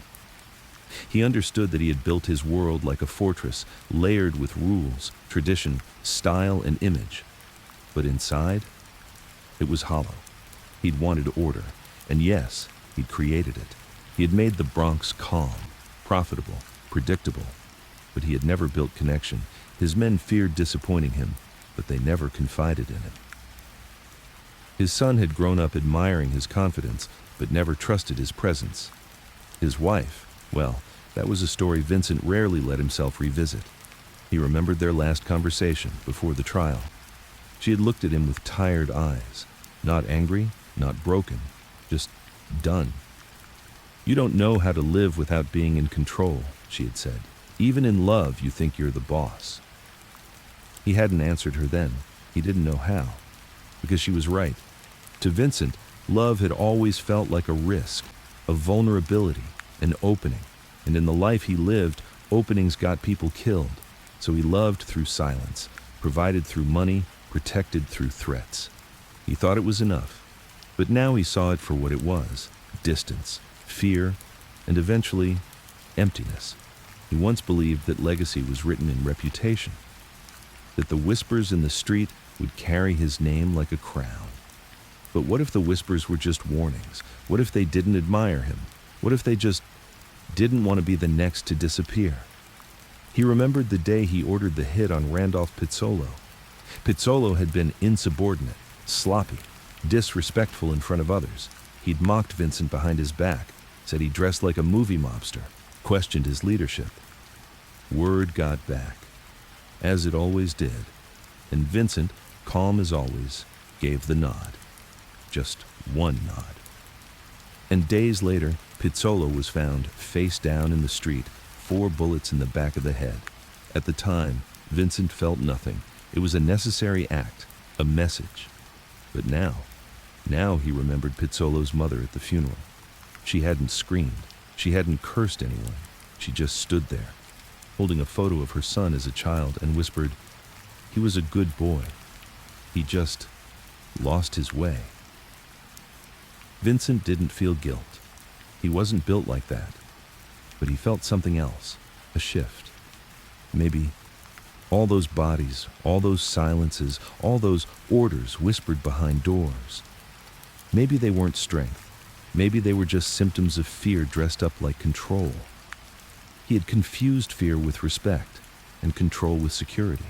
Speaker 1: He understood that he had built his world like a fortress, layered with rules, tradition, style, and image. But inside, it was hollow. He'd wanted order, and yes, he'd created it. He had made the Bronx calm, profitable, predictable, but he had never built connection. His men feared disappointing him, but they never confided in him. His son had grown up admiring his confidence, but never trusted his presence. His wife, well, that was a story Vincent rarely let himself revisit. He remembered their last conversation before the trial. She had looked at him with tired eyes, not angry, not broken, just done. "You don't know how to live without being in control," she had said. "Even in love, you think you're the boss." He hadn't answered her then. He didn't know how, because she was right. To Vincent, love had always felt like a risk, a vulnerability, an opening. And in the life he lived, openings got people killed. So he loved through silence, provided through money, protected through threats. He thought it was enough. But now he saw it for what it was: distance, fear, and eventually, emptiness. He once believed that legacy was written in reputation, that the whispers in the street would carry his name like a crown. But what if the whispers were just warnings? What if they didn't admire him? What if they just didn't want to be the next to disappear? He remembered the day he ordered the hit on Randolph Pizzolo. Pizzolo had been insubordinate, sloppy, disrespectful in front of others. He'd mocked Vincent behind his back, said he dressed like a movie mobster, questioned his leadership. Word got back, as it always did, and Vincent, calm as always, gave the nod. Just one nod. And days later, Pizzolo was found face down in the street, 4 bullets in the back of the head. At the time, Vincent felt nothing. It was a necessary act, a message. But now he remembered Pizzolo's mother at the funeral. She hadn't screamed. She hadn't cursed anyone. She just stood there, holding a photo of her son as a child, and whispered, "He was a good boy. He just lost his way." Vincent didn't feel guilt. He wasn't built like that. But he felt something else, a shift. Maybe all those bodies, all those silences, all those orders whispered behind doors. Maybe they weren't strength. Maybe they were just symptoms of fear dressed up like control. He had confused fear with respect and control with security.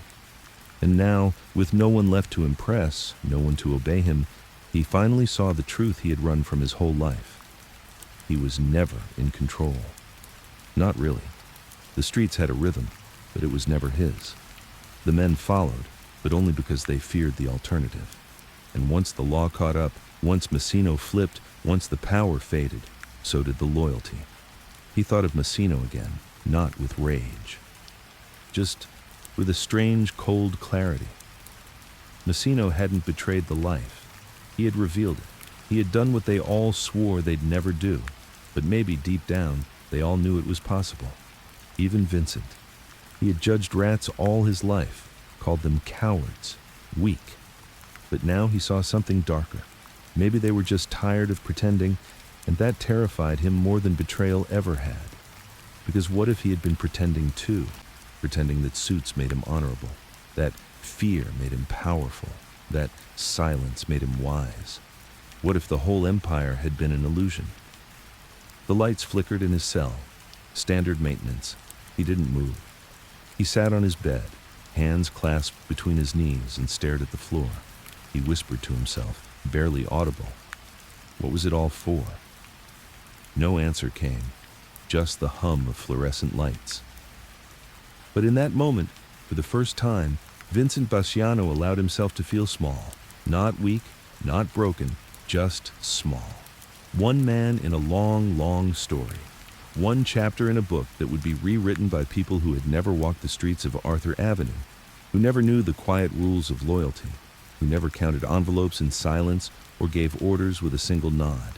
Speaker 1: And now, with no one left to impress, no one to obey him, he finally saw the truth he had run from his whole life. He was never in control. Not really. The streets had a rhythm, but it was never his. The men followed, but only because they feared the alternative. And once the law caught up, once Massino flipped, once the power faded, so did the loyalty. He thought of Massino again, not with rage, just with a strange, cold clarity. Massino hadn't betrayed the life. He had revealed it. He had done what they all swore they'd never do, but maybe deep down, they all knew it was possible. Even Vincent. He had judged rats all his life, called them cowards, weak. But now he saw something darker. Maybe they were just tired of pretending, and that terrified him more than betrayal ever had. Because what if he had been pretending too? Pretending that suits made him honorable, that fear made him powerful, that silence made him wise. What if the whole empire had been an illusion? The lights flickered in his cell. Standard maintenance. He didn't move. He sat on his bed, hands clasped between his knees, and stared at the floor. He whispered to himself, barely audible. What was it all for? No answer came, just the hum of fluorescent lights. But in that moment, for the first time, Vincent Basciano allowed himself to feel small. Not weak, not broken, just small. One man in a long, long story. One chapter in a book that would be rewritten by people who had never walked the streets of Arthur Avenue, who never knew the quiet rules of loyalty, who never counted envelopes in silence or gave orders with a single nod.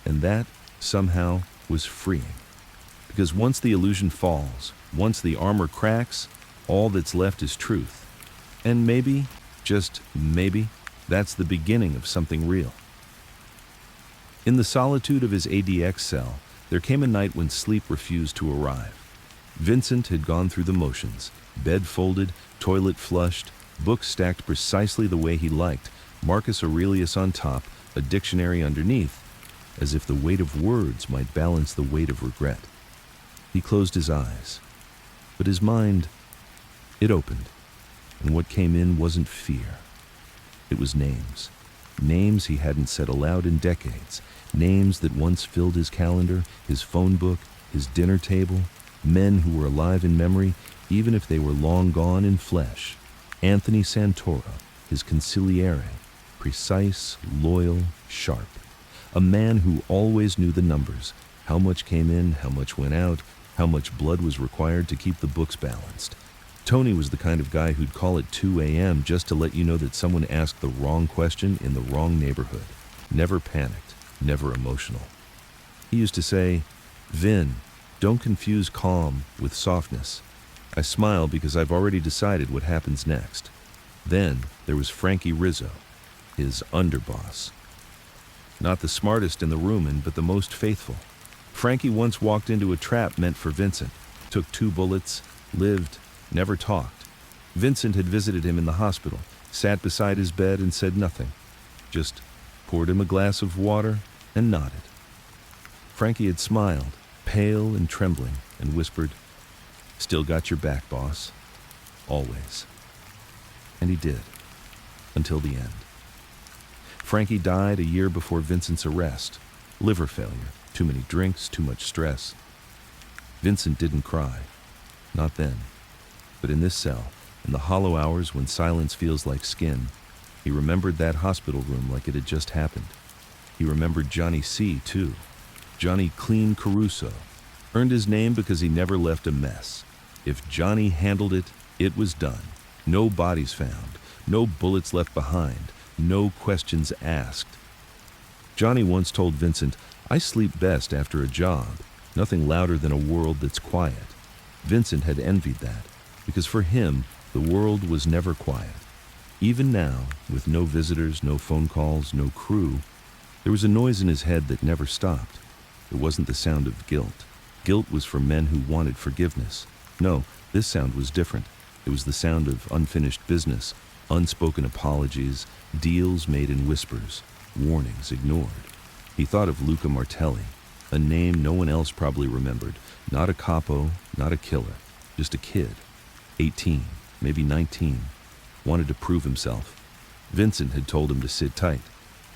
Speaker 1: And that, somehow, was freeing. Because once the illusion falls, once the armor cracks, all that's left is truth. And maybe, just maybe, that's the beginning of something real. In the solitude of his ADX cell, There came a night when sleep refused to arrive. Vincent had gone through the motions, bed folded, toilet flushed, books stacked precisely the way he liked, Marcus Aurelius on top, a dictionary underneath, as if the weight of words might balance the weight of regret. He closed his eyes, but his mind, it opened, and what came in wasn't fear. It was names. Names he hadn't said aloud in decades. Names that once filled his calendar, his phone book, his dinner table. Men who were alive in memory, even if they were long gone in flesh. Anthony Santoro, his consigliere, precise, loyal, sharp. A man who always knew the numbers, how much came in, how much went out, how much blood was required to keep the books balanced. Tony was the kind of guy who'd call at 2 a.m. just to let you know that someone asked the wrong question in the wrong neighborhood. Never panicked, never emotional. He used to say, "Vin, don't confuse calm with softness." I smile because I've already decided what happens next. Then there was Frankie Rizzo, his underboss. Not the smartest in the room, but the most faithful. Frankie once walked into a trap meant for Vincent, took 2 bullets, lived, never talked. Vincent had visited him in the hospital, sat beside his bed and said nothing, just poured him a glass of water and nodded. Frankie had smiled, pale and trembling, and whispered, "Still got your back, boss. Always." And he did, until the end. Frankie died a year before Vincent's arrest. Liver failure, too many drinks, too much stress. Vincent didn't cry, not then. But in this cell, in the hollow hours when silence feels like skin, he remembered that hospital room like it had just happened. He remembered Johnny C., too. Johnny Clean Caruso. Earned his name because he never left a mess. If Johnny handled it, it was done. No bodies found, no bullets left behind, no questions asked. Johnny once told Vincent, "I sleep best after a job, nothing louder than a world that's quiet." Vincent had envied that, because for him, the world was never quiet. Even now, with no visitors, no phone calls, no crew, there was a noise in his head that never stopped. It wasn't the sound of guilt. Guilt was for men who wanted forgiveness. No, this sound was different. It was the sound of unfinished business, unspoken apologies, deals made in whispers, warnings ignored. He thought of Luca Martelli, a name no one else probably remembered. Not a capo, not a killer, just a kid. 18, maybe 19, wanted to prove himself. Vincent had told him to sit tight.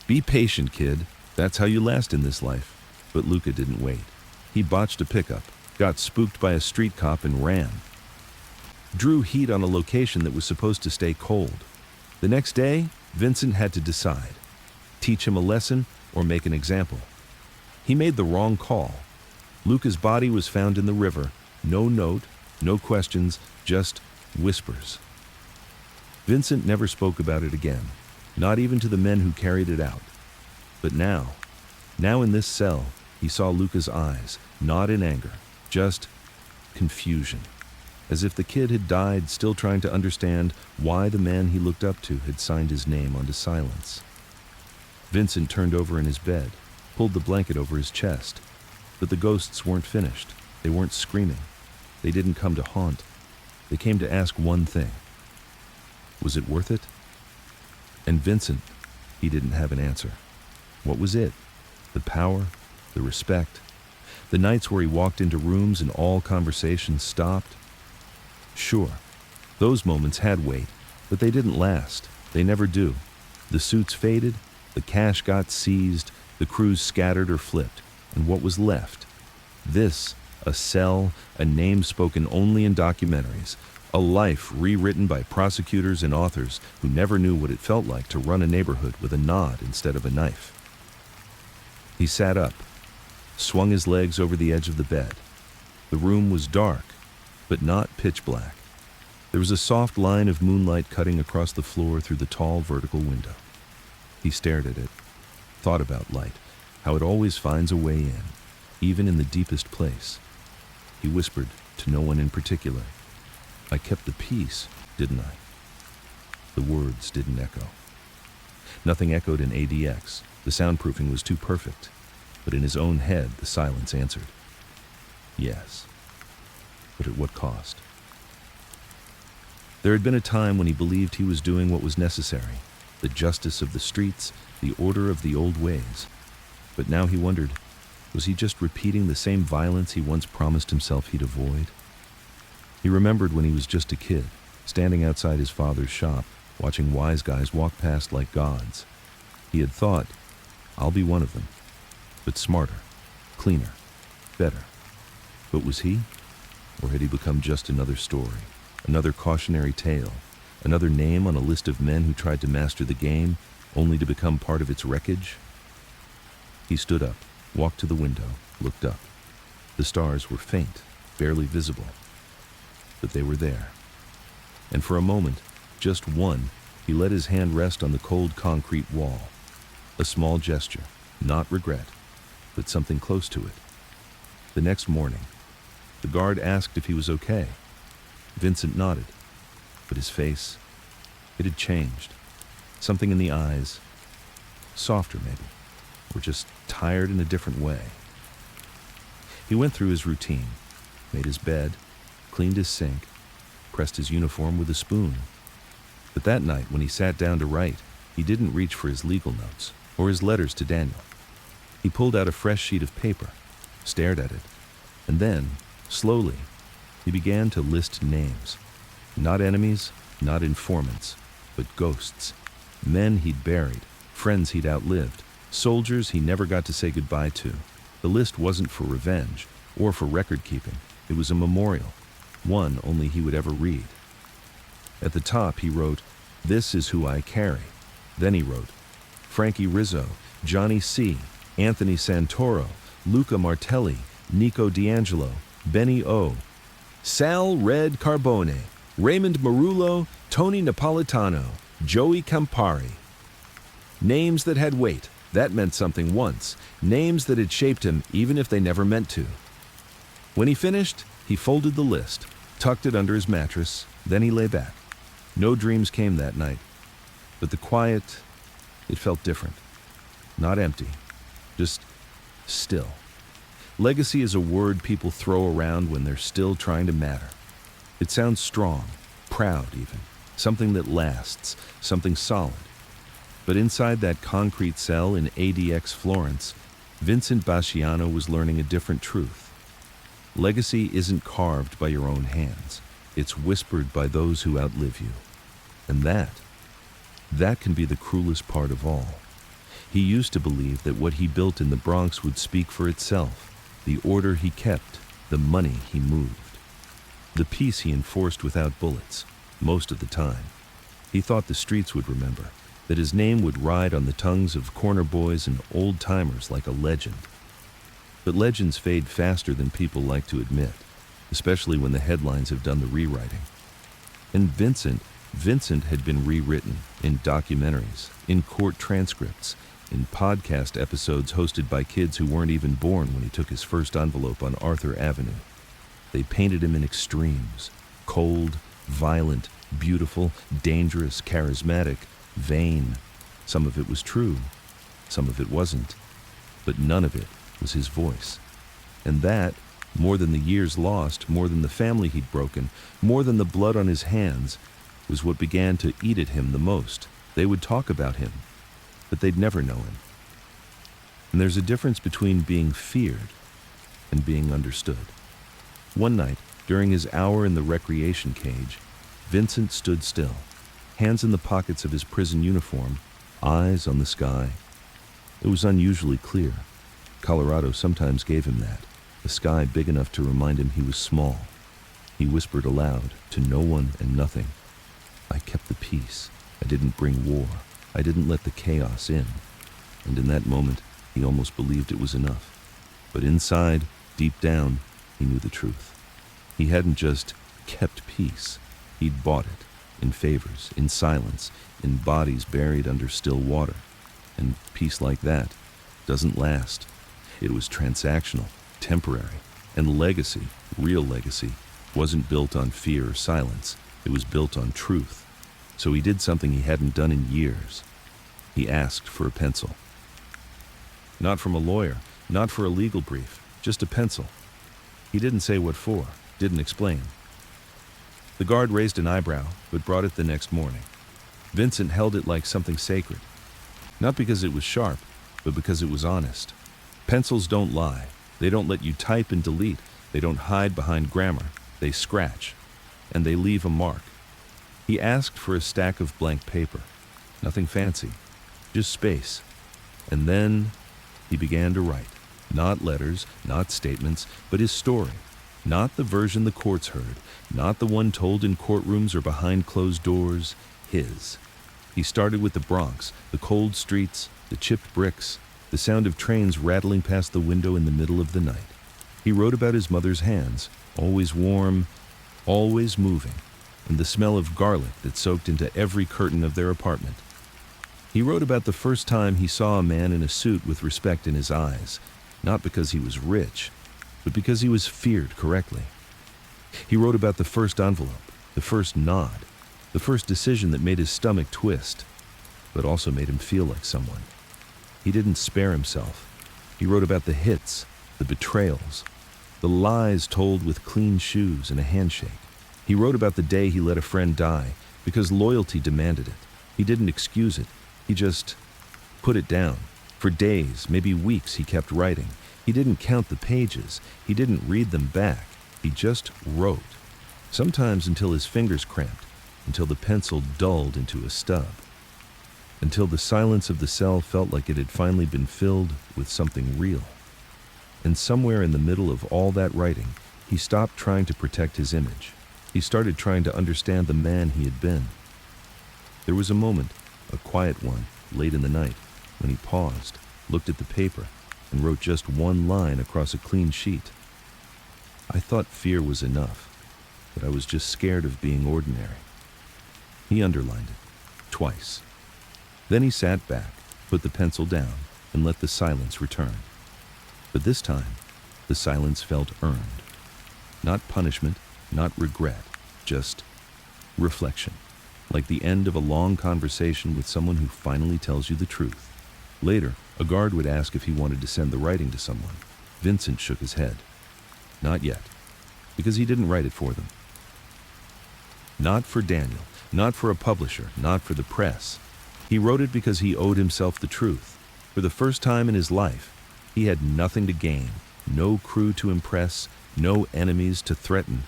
Speaker 1: "Be patient, kid. That's how you last in this life." But Luca didn't wait. He botched a pickup, got spooked by a street cop and ran. Drew heat on a location that was supposed to stay cold. The next day, Vincent had to decide. Teach him a lesson or make an example. He made the wrong call. Luca's body was found in the river. No note, no questions, just whispers. Vincent never spoke about it again, not even to the men who carried it out. But now in this cell, he saw Luca's eyes, not in anger, just confusion. As if the kid had died still trying to understand why the man he looked up to had signed his name onto silence. Vincent turned over in his bed, pulled the blanket over his chest. But the ghosts weren't finished. They weren't screaming. They didn't come to haunt. They came to ask one thing. Was it worth it? And Vincent, he didn't have an answer. What was it? The power? The respect? The nights where he walked into rooms and all conversations stopped? Sure, those moments had weight, but they didn't last. They never do. The suits faded, the cash got seized, the crews scattered or flipped, and what was left? This, a cell, a name spoken only in documentaries, a life rewritten by prosecutors and authors who never knew what it felt like to run a neighborhood with a nod instead of a knife. He sat up, swung his legs over the edge of the bed. The room was dark, but not pitch black. There was a soft line of moonlight cutting across the floor through the tall vertical window. He stared at it, thought about light, how it always finds a way in, even in the deepest place. He whispered to no one in particular, "I kept the peace, didn't I?" The words didn't echo. Nothing echoed in ADX. The soundproofing was too perfect. But in his own head, the silence answered, yes. But at what cost? There had been a time when he believed he was doing what was necessary, the justice of the streets, the order of the old ways. But now he wondered, was he just repeating the same violence he once promised himself he'd avoid? He remembered when he was just a kid, standing outside his father's shop, watching wise guys walk past like gods. He had thought, I'll be one of them, but smarter, cleaner, better. But was he? Or had he become just another story, another cautionary tale, another name on a list of men who tried to master the game, only to become part of its wreckage? He stood up, walked to the window, looked up. The stars were faint, barely visible. But they were there. And for a moment, just one, he let his hand rest on the cold concrete wall. A small gesture, not regret, but something close to it. The next morning, the guard asked if he was okay. Vincent nodded, but his face, it had changed. Something in the eyes, softer maybe, or just tired in a different way. He went through his routine, made his bed, cleaned his sink, pressed his uniform with a spoon. But that night, when he sat down to write, he didn't reach for his legal notes or his letters to Daniel. He pulled out a fresh sheet of paper, stared at it, and then, slowly, he began to list names. Not enemies, not informants, but ghosts. Men he'd buried, friends he'd outlived, soldiers he never got to say goodbye to. The list wasn't for revenge or for record-keeping. It was a memorial, one only he would ever read. At the top he wrote, "This is who I carry." Then he wrote, Frankie Rizzo, Johnny C., Anthony Santoro, Luca Martelli, Nico D'Angelo, Benny O., Sal Red Carbone, Raymond Marullo, Tony Napolitano, Joey Campari. Names that had weight, that meant something once. Names that had shaped him even if they never meant to. When he finished, he folded the list, tucked it under his mattress, then he lay back. No dreams came that night, but the quiet, it felt different. Not empty, just still. Legacy is a word people throw around when they're still trying to matter. It sounds strong, proud even, something that lasts, something solid. But inside that concrete cell in ADX Florence, Vincent Basciano was learning a different truth. Legacy isn't carved by your own hands. It's whispered by those who outlive you. And that can be the cruelest part of all. He used to believe that what he built in the Bronx would speak for itself. The order he kept, the money he moved. The peace he enforced without bullets, most of the time. He thought the streets would remember, that his name would ride on the tongues of corner boys and old-timers like a legend. But legends fade faster than people like to admit, especially when the headlines have done the rewriting. And Vincent had been rewritten in documentaries, in court transcripts, in podcast episodes hosted by kids who weren't even born when he took his first envelope on Arthur Avenue. They painted him in extremes: cold, violent, beautiful, dangerous, charismatic, vain. Some of it was true, some of it wasn't, but none of it was his voice. And that, more than the years lost, more than the family he'd broken, more than the blood on his hands, was what began to eat at him the most. They would talk about him, but they'd never know him. And there's a difference between being feared and being understood. One night, during his hour in the recreation cage, Vincent stood still, hands in the pockets of his prison uniform, eyes on the sky. It was unusually clear. Colorado sometimes gave him that, a sky big enough to remind him he was small. He whispered aloud, to no one and nothing, "I kept the peace. I didn't bring war. I didn't let the chaos in." And in that moment, he almost believed it was enough. But inside, deep down, he knew the truth. He hadn't just kept peace. He'd bought it, in favors, in silence, in bodies buried under still water. And peace like that doesn't last. It was transactional, temporary, and legacy, real legacy, wasn't built on fear or silence. It was built on truth. So he did something he hadn't done in years. He asked for a pencil. Not from a lawyer, Not for a legal brief, just a pencil. He didn't say what for, didn't explain. The guard raised an eyebrow, but brought it the next morning. Vincent held it like something sacred. Not because it was sharp, but because it was honest. Pencils don't lie. They don't let you type and delete. They don't hide behind grammar. They scratch. And they leave a mark. He asked for a stack of blank paper. Nothing fancy. Just space. And then he began to write. Not letters, not statements, but his story. Not the version the courts heard, not the one told in courtrooms or behind closed doors, his. He started with the Bronx, the cold streets, the chipped bricks, the sound of trains rattling past the window in the middle of the night. He wrote about his mother's hands, always warm, always moving, and the smell of garlic that soaked into every curtain of their apartment. He wrote about the first time he saw a man in a suit with respect in his eyes, not because he was rich, but because he was feared correctly. He wrote about the first envelope, the first nod, the first decision that made his stomach twist, but also made him feel like someone. He didn't spare himself. He wrote about the hits, the betrayals, the lies told with clean shoes and a handshake. He wrote about the day he let a friend die because loyalty demanded it. He didn't excuse it. He just put it down. For days, maybe weeks, he kept writing. He didn't count the pages. He didn't read them back. He just wrote. Sometimes until his fingers cramped, until the pencil dulled into a stub, until the silence of the cell felt like it had finally been filled with something real. And somewhere in the middle of all that writing, he stopped trying to protect his image. He started trying to understand the man he had been. There was a moment, a quiet one, late in the night, when he paused, looked at the paper, and wrote just one line across a clean sheet. I thought fear was enough, but I was just scared of being ordinary. He underlined it, twice. Then he sat back, put the pencil down, and let the silence return. But this time, the silence felt earned. Not punishment, not regret, just reflection. Like the end of a long conversation with someone who finally tells you the truth. Later, a guard would ask if he wanted to send the writing to someone. Vincent shook his head. Not yet, because he didn't write it for them. Not for Daniel, not for a publisher, not for the press. He wrote it because he owed himself the truth. For the first time in his life, he had nothing to gain, no crew to impress, no enemies to threaten.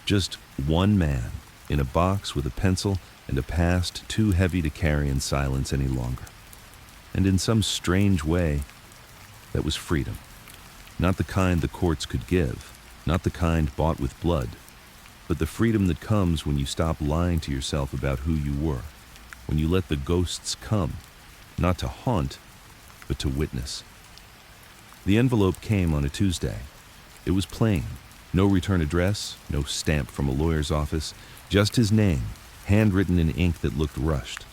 Speaker 1: Just one man, in a box with a pencil and a past too heavy to carry in silence any longer. And in some strange way, that was freedom. Not the kind the courts could give, not the kind bought with blood, but the freedom that comes when you stop lying to yourself about who you were, when you let the ghosts come, not to haunt, but to witness. The envelope came on a Tuesday. It was plain. No return address, no stamp from a lawyer's office, just his name, handwritten in ink that looked rushed.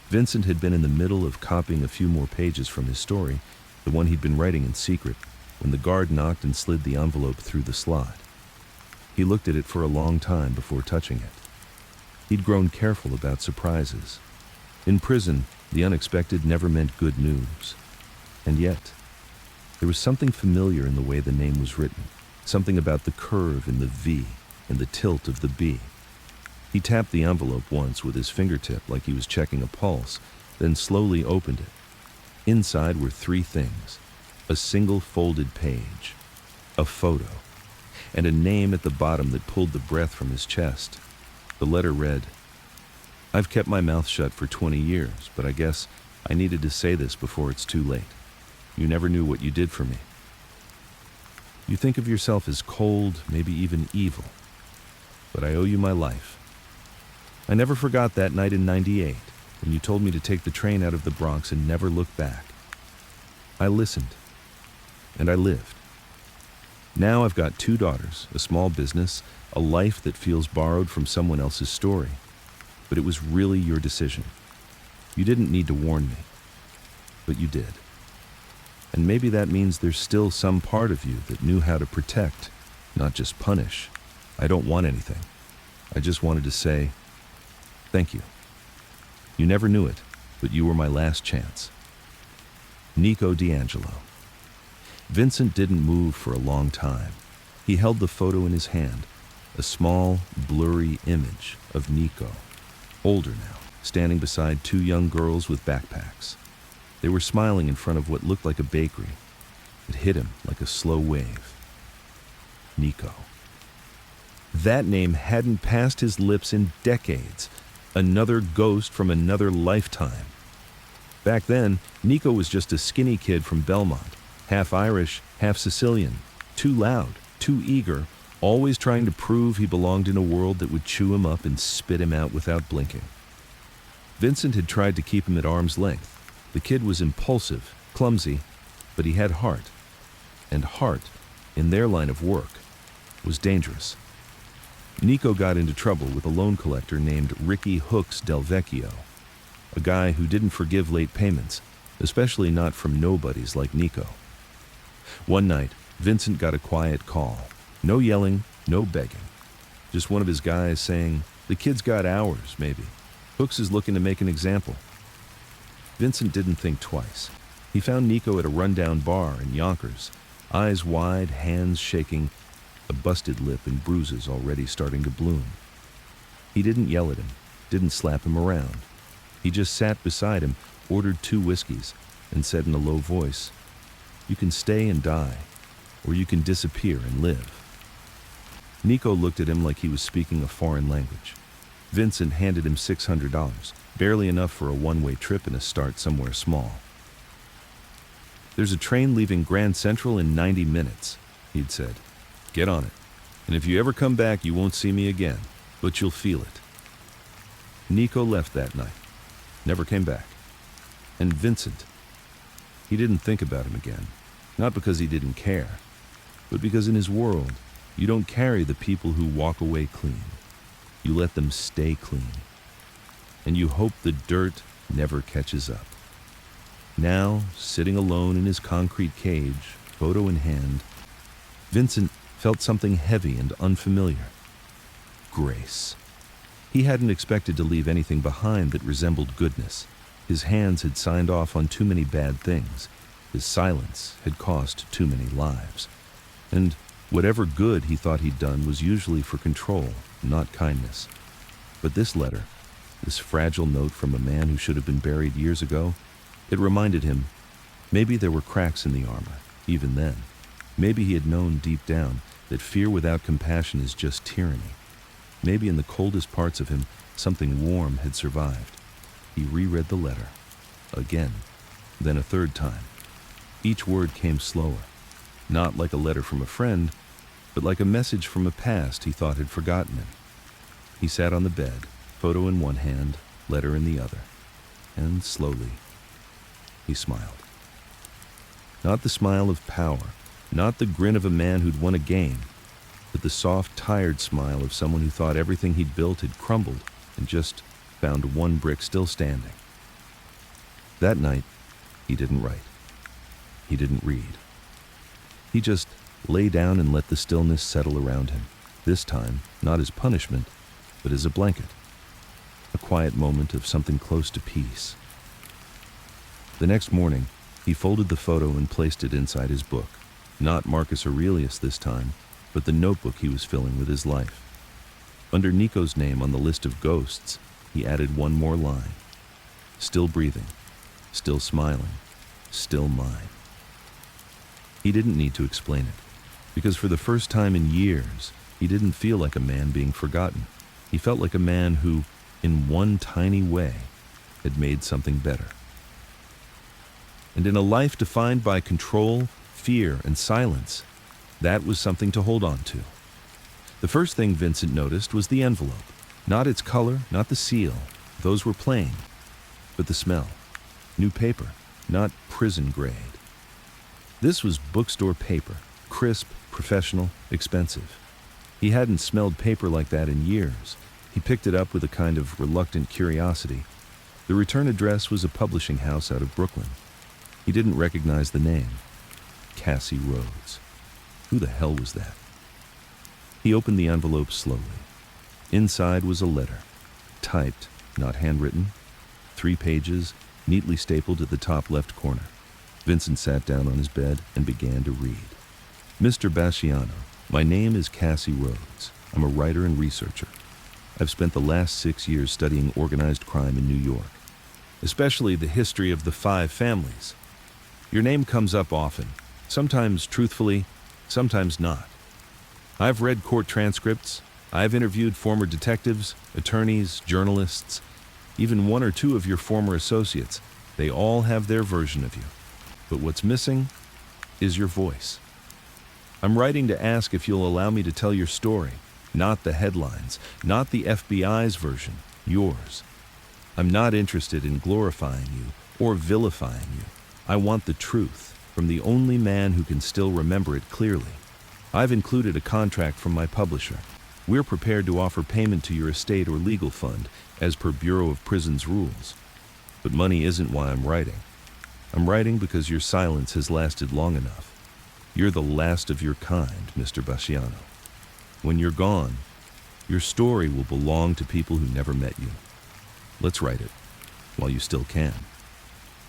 Speaker 1: Vincent had been in the middle of copying a few more pages from his story, the one he'd been writing in secret, when the guard knocked and slid the envelope through the slot. He looked at it for a long time before touching it. He'd grown careful about surprises. In prison, the unexpected never meant good news. And yet, there was something familiar in the way the name was written, something about the curve in the V and the tilt of the B. He tapped the envelope once with his fingertip like he was checking a pulse, then slowly opened it. Inside were three things: a single folded page, a photo, and a name at the bottom that pulled the breath from his chest. The letter read, "I've kept my mouth shut for 20 years, but I guess I needed to say this before it's too late. You never knew what you did for me. You think of yourself as cold, maybe even evil, but I owe you my life. I never forgot that night in '98 when you told me to take the train out of the Bronx and never look back. I listened, and I lived. Now I've got 2 daughters, a small business, a life that feels borrowed from someone else's story. But it was really your decision. You didn't need to warn me, but you did. And maybe that means there's still some part of you that knew how to protect, not just punish. I don't want anything. I just wanted to say, thank you. You never knew it, but you were my last chance. Nico D'Angelo." Vincent didn't move for a long time. He held the photo in his hand, a small, blurry image of Nico, older now, standing beside two young girls with backpacks. They were smiling in front of what looked like a bakery. It hit him like a slow wave. Nico. That name hadn't passed his lips in decades. Another ghost from another lifetime. Back then, Nico was just a skinny kid from Belmont, half Irish, half Sicilian, too loud, too eager, always trying to prove he belonged in a world that would chew him up and spit him out without blinking. Vincent had tried to keep him at arm's length. The kid was impulsive, clumsy, but he had heart. And heart, in their line of work, was dangerous. Nico got into trouble with a loan collector named Ricky Hooks Del Vecchio, a guy who didn't forgive late payments, especially not from nobodies like Nico. One night, Vincent got a quiet call. No yelling, no begging. Just one of his guys saying, "The kid's got hours, maybe. Hooks is looking to make an example." Vincent didn't think twice. He found Nico at a rundown bar in Yonkers, eyes wide, hands shaking, a busted lip and bruises already starting to bloom. He didn't yell at him, didn't slap him around. He just sat beside him, ordered 2 whiskeys, and said in a low voice, "You can stay and die, or you can disappear and live." Nico looked at him like he was speaking a foreign language. Vincent handed him $600, barely enough for a one-way trip and a start somewhere small. "There's a train leaving Grand Central in 90 minutes, he'd said. "Get on it. And if you ever come back, you won't see me again, but you'll feel it." Nico left that night, never came back. And Vincent, he didn't think about him again, not because he didn't care, but because in his world, you don't carry the people who walk away clean. You let them stay clean. And you hope the dirt never catches up. Now, sitting alone in his concrete cage, photo in hand, Vincent felt something heavy and unfamiliar. Grace. He hadn't expected to leave anything behind that resembled goodness. His hands had signed off on too many bad things. His silence had cost too many lives. And whatever good he thought he'd done was usually for control, not kindness. But this letter, this fragile note from a man who should have been buried years ago, it reminded him, maybe there were cracks in the armor, even then. Maybe he had known deep down that fear without compassion is just tyranny. Maybe in the coldest parts of him, something warm had survived. He reread the letter, again, then a third time. Each word came slower, not like a letter from a friend, but like a message from a past he thought had forgotten him. He sat on the bed, photo in one hand, letter in the other, and slowly, he smiled. Not the smile of power, not the grin of a man who'd won a game, but the soft, tired smile of someone who thought everything he'd built had crumbled and just found one brick still standing. That night, he didn't write. He didn't read. He just lay down and let the stillness settle around him, this time not as punishment, but as a blanket, a quiet moment of something close to peace. The next morning, he folded the photo and placed it inside his book, not Marcus Aurelius this time, but the notebook he was filling with his life. Under Nico's name on the list of ghosts, he added one more line. Still breathing, still smiling, still mine. He didn't need to explain it, because for the first time in years, he didn't feel like a man being forgotten. He felt like a man who, in one tiny way, had made something better. And in a life defined by control, fear, and silence, that was something to hold on to. The first thing Vincent noticed was the envelope. Not its color, not the seal. Those were plain. But the smell. New paper, not prison grade. This was bookstore paper, crisp, professional, expensive. He hadn't smelled paper like that in years. He picked it up with a kind of reluctant curiosity. The return address was a publishing house out of Brooklyn. He didn't recognize the name. Cassie Rhodes. Who the hell was that? He opened the envelope slowly. Inside was a letter, typed, not handwritten, 3 pages, neatly stapled at the top left corner. Vincent sat down on his bed and began to read. Mr. Basciano, my name is Cassie Rhodes. I'm a writer and researcher. I've spent the last 6 years studying organized crime in New York, especially the history of the 5 families. Your name comes up often, sometimes truthfully, sometimes not. I've read court transcripts. I've interviewed former detectives, attorneys, journalists, even 1 or 2 of your former associates. They all have their version of you. But what's missing is your voice. I'm writing to ask if you'll allow me to tell your story, not the headlines, not the FBI's version, yours. I'm not interested in glorifying you or vilifying you. I want the truth from the only man who can still remember it clearly. I've included a contract from my publisher. We're prepared to offer payment to your estate or legal fund as per Bureau of Prisons rules. But money isn't why I'm writing. I'm writing because your silence has lasted long enough. You're the last of your kind, Mr. Basciano. When you're gone, your story will belong to people who never met you. Let's write it, while you still can.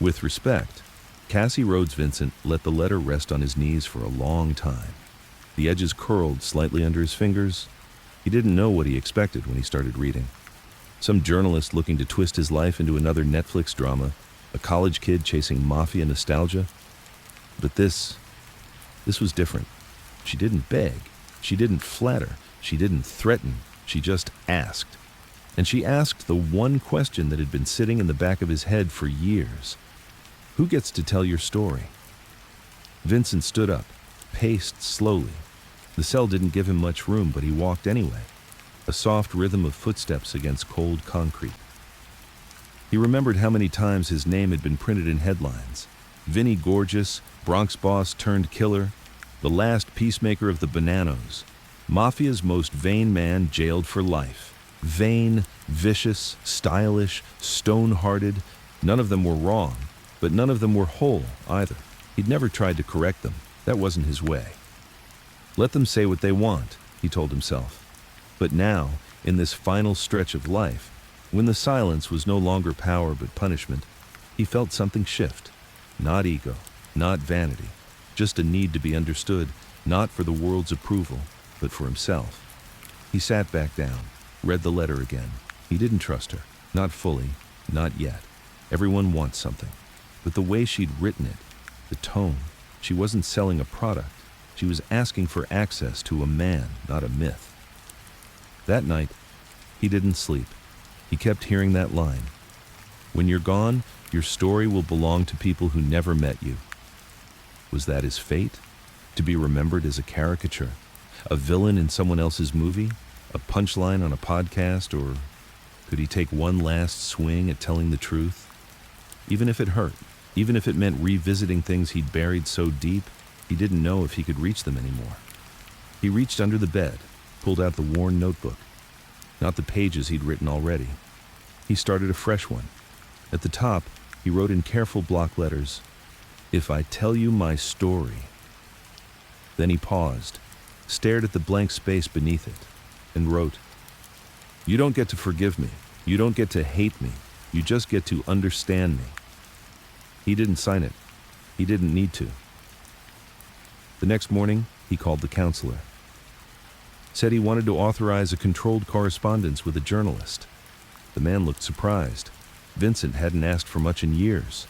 Speaker 1: With respect, Cassie Rhodes Vincent let the letter rest on his knees for a long time. The edges curled slightly under his fingers. He didn't know what he expected when he started reading. Some journalist looking to twist his life into another Netflix drama, a college kid chasing Mafia nostalgia. But this was different. She didn't beg. She didn't flatter. She didn't threaten. She just asked. And she asked the one question that had been sitting in the back of his head for years. Who gets to tell your story? Vincent stood up, paced slowly. The cell didn't give him much room, but he walked anyway, a soft rhythm of footsteps against cold concrete. He remembered how many times his name had been printed in headlines. Vinny Gorgeous, Bronx boss turned killer, the last peacemaker of the Bonannos, Mafia's most vain man jailed for life. Vain, vicious, stylish, stone-hearted. None of them were wrong, but none of them were whole either. He'd never tried to correct them. That wasn't his way. Let them say what they want, he told himself. But now, in this final stretch of life, when the silence was no longer power but punishment, he felt something shift. Not ego, not vanity, just a need to be understood, not for the world's approval, but for himself. He sat back down, read the letter again. He didn't trust her, not fully, not yet. Everyone wants something. But the way she'd written it, the tone, she wasn't selling a product. She was asking for access to a man, not a myth. That night, he didn't sleep. He kept hearing that line. When you're gone, your story will belong to people who never met you. Was that his fate? To be remembered as a caricature? A villain in someone else's movie? A punchline on a podcast? Or could he take one last swing at telling the truth? Even if it hurt, even if it meant revisiting things he'd buried so deep, he didn't know if he could reach them anymore. He reached under the bed, pulled out the worn notebook. Not the pages he'd written already. He started a fresh one. At the top, he wrote in careful block letters, "If I tell you my story." Then he paused, stared at the blank space beneath it, and wrote, "You don't get to forgive me. You don't get to hate me. You just get to understand me." He didn't sign it. He didn't need to. The next morning, he called the counselor. Said he wanted to authorize a controlled correspondence with a journalist. The man looked surprised. Vincent hadn't asked for much in years.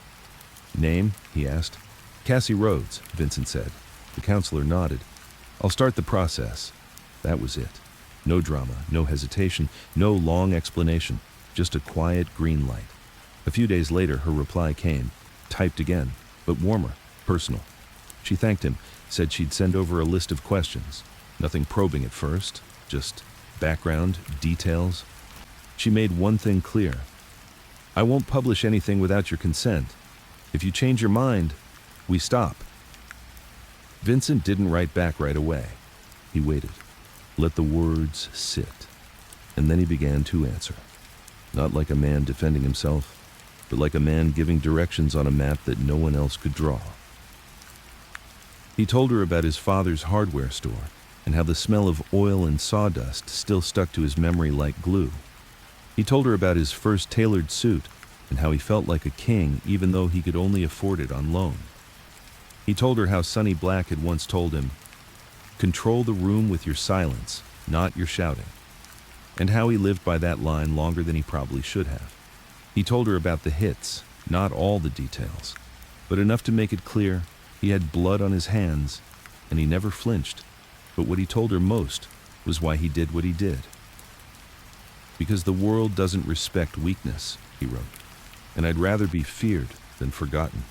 Speaker 1: "Name?" he asked. "Cassie Rhodes," Vincent said. The counselor nodded. "I'll start the process." That was it. No drama, no hesitation, no long explanation, just a quiet green light. A few days later, her reply came, typed again, but warmer, personal. She thanked him, said she'd send over a list of questions. Nothing probing at first, just background, details. She made one thing clear. "I won't publish anything without your consent. If you change your mind, we stop." Vincent didn't write back right away. He waited, let the words sit, and then he began to answer. Not like a man defending himself, but like a man giving directions on a map that no one else could draw. He told her about his father's hardware store and how the smell of oil and sawdust still stuck to his memory like glue. He told her about his first tailored suit and how he felt like a king even though he could only afford it on loan. He told her how Sonny Black had once told him, "Control the room with your silence, not your shouting," and how he lived by that line longer than he probably should have. He told her about the hits, not all the details, but enough to make it clear he had blood on his hands, and he never flinched. But what he told her most was why he did what he did. "Because the world doesn't respect weakness," he wrote, "and I'd rather be feared than forgotten,"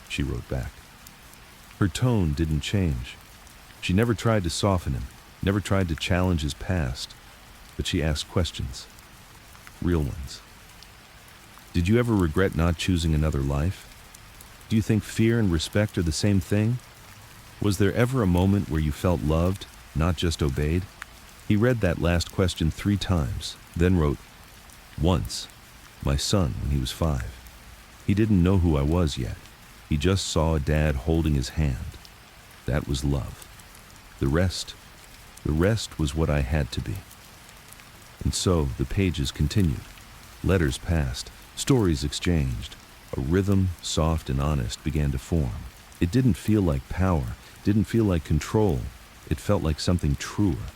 Speaker 1: she wrote back. Her tone didn't change. She never tried to soften him, never tried to challenge his past, but she asked questions, real ones. Did you ever regret not choosing another life? Do you think fear and respect are the same thing? Was there ever a moment where you felt loved, not just obeyed? He read that last question 3 times, then wrote, "Once, my son when he was 5. He didn't know who I was yet. He just saw a dad holding his hand. That was love. The rest was what I had to be." And so the pages continued. Letters passed, stories exchanged. A rhythm, soft and honest, began to form. It didn't feel like power, didn't feel like control. It felt like something truer.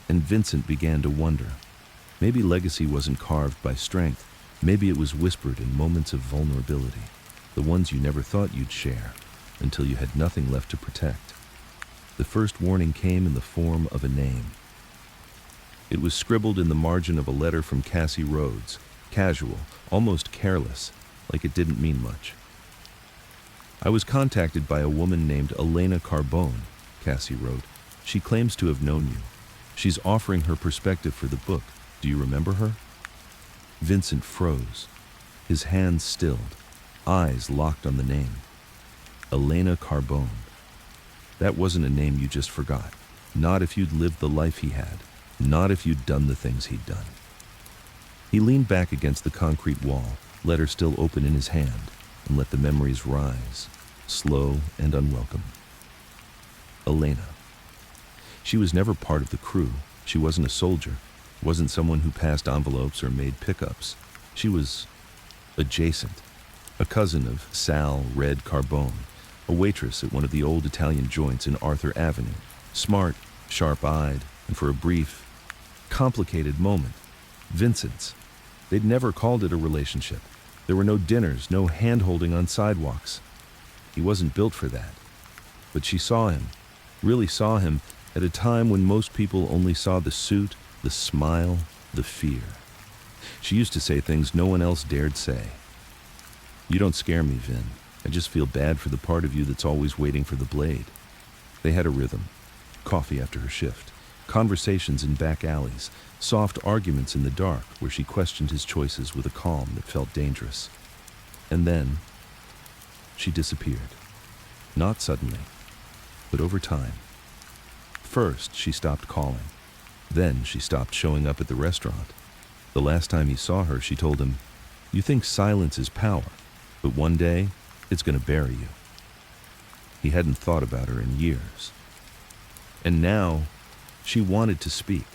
Speaker 1: And Vincent began to wonder. Maybe legacy wasn't carved by strength. Maybe it was whispered in moments of vulnerability, the ones you never thought you'd share, until you had nothing left to protect. The first warning came in the form of a name. It was scribbled in the margin of a letter from Cassie Rhodes, casual, almost careless, like it didn't mean much. "I was contacted by a woman named Elena Carbone," Cassie wrote. "She claims to have known you. She's offering her perspective for the book. Do you remember her?" Vincent froze. His hands stilled, eyes locked on the name. Elena Carbone. That wasn't a name you just forgot. Not if you'd lived the life he had. Not if you'd done the things he'd done. He leaned back against the concrete wall, letter still open in his hand, and let the memories rise, slow and unwelcome. Elena. She was never part of the crew. She wasn't a soldier, wasn't someone who passed envelopes or made pickups. She was adjacent, a cousin of Sal Red Carbone, a waitress at one of the old Italian joints in Arthur Avenue, smart, sharp-eyed, and for a brief, complicated moment, Vincent's. They'd never called it a relationship. There were no dinners, no hand-holding on sidewalks. He wasn't built for that. But she saw him, really saw him, at a time when most people only saw the suit, the smile, the fear. She used to say things no one else dared say. "You don't scare me, Vin. I just feel bad for the part of you that's always waiting for the blade." They had a rhythm. Coffee after her shift. Conversations in back alleys. Soft arguments in the dark where she questioned his choices with a calm that felt dangerous. And then she disappeared. Not suddenly, but over time. First, she stopped calling. Then she stopped showing up at the restaurant. The last time he saw her, she told him, "You think silence is power, but one day it's going to bury you." He hadn't thought about her in years. And now she wanted to speak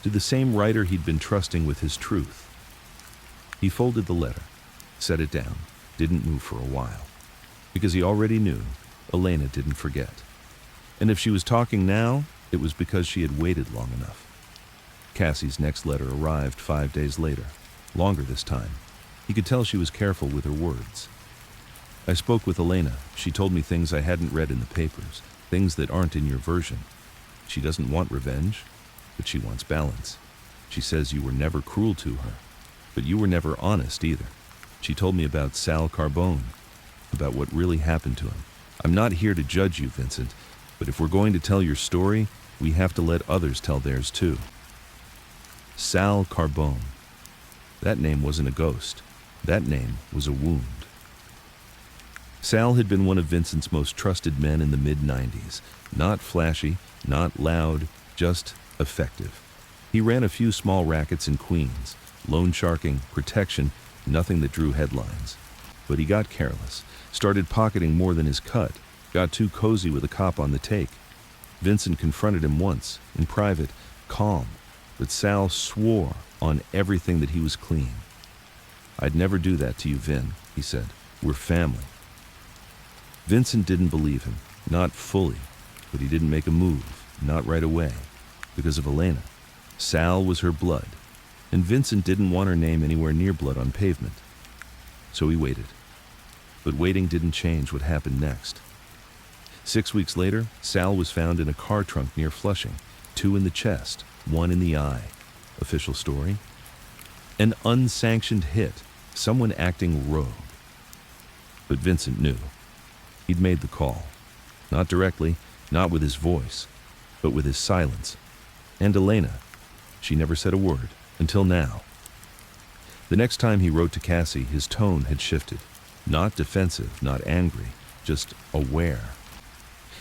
Speaker 1: to the same writer he'd been trusting with his truth. He folded the letter, set it down, didn't move for a while, because he already knew Elena didn't forget. And if she was talking now, it was because she had waited long enough. Cassie's next letter arrived 5 days later, longer this time. He could tell she was careful with her words. "I spoke with Elena. She told me things I hadn't read in the papers, things that aren't in your version. She doesn't want revenge, but she wants balance. She says you were never cruel to her, but you were never honest either. She told me about Sal Carbone, about what really happened to him. I'm not here to judge you, Vincent, but if we're going to tell your story, we have to let others tell theirs too." Sal Carbone. That name wasn't a ghost. That name was a wound. Sal had been one of Vincent's most trusted men in the mid-90s. Not flashy, not loud, just effective. He ran a few small rackets in Queens, loan sharking, protection, nothing that drew headlines. But he got careless, started pocketing more than his cut, got too cozy with a cop on the take. Vincent confronted him once, in private, calm, but Sal swore on everything that he was clean. "I'd never do that to you, Vin," he said. "We're family." Vincent didn't believe him, not fully, but he didn't make a move, not right away, because of Elena. Sal was her blood, and Vincent didn't want her name anywhere near blood on pavement. So he waited. But waiting didn't change what happened next. 6 weeks later, Sal was found in a car trunk near Flushing, 2 in the chest, 1 in the eye. Official story? An unsanctioned hit, someone acting rogue. But Vincent knew. He'd made the call. Not directly, not with his voice, but with his silence. And Elena, she never said a word, until now. The next time he wrote to Cassie, his tone had shifted. Not defensive, not angry, just aware.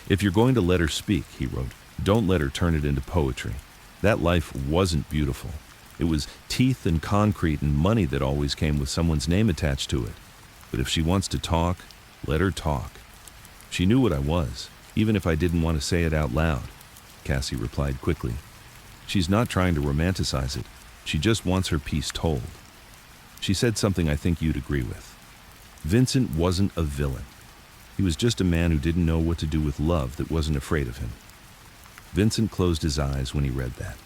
Speaker 1: If you're going to let her speak, he wrote, don't let her turn it into poetry. That life wasn't beautiful. It was teeth and concrete and money that always came with someone's name attached to it. But if she wants to talk, let her talk. She knew what I was, even if I didn't want to say it out loud, Cassie replied quickly. She's not trying to romanticize it. She just wants her piece told. She said something I think you'd agree with. Vincent wasn't a villain. He was just a man who didn't know what to do with love that wasn't afraid of him. Vincent closed his eyes when he read that,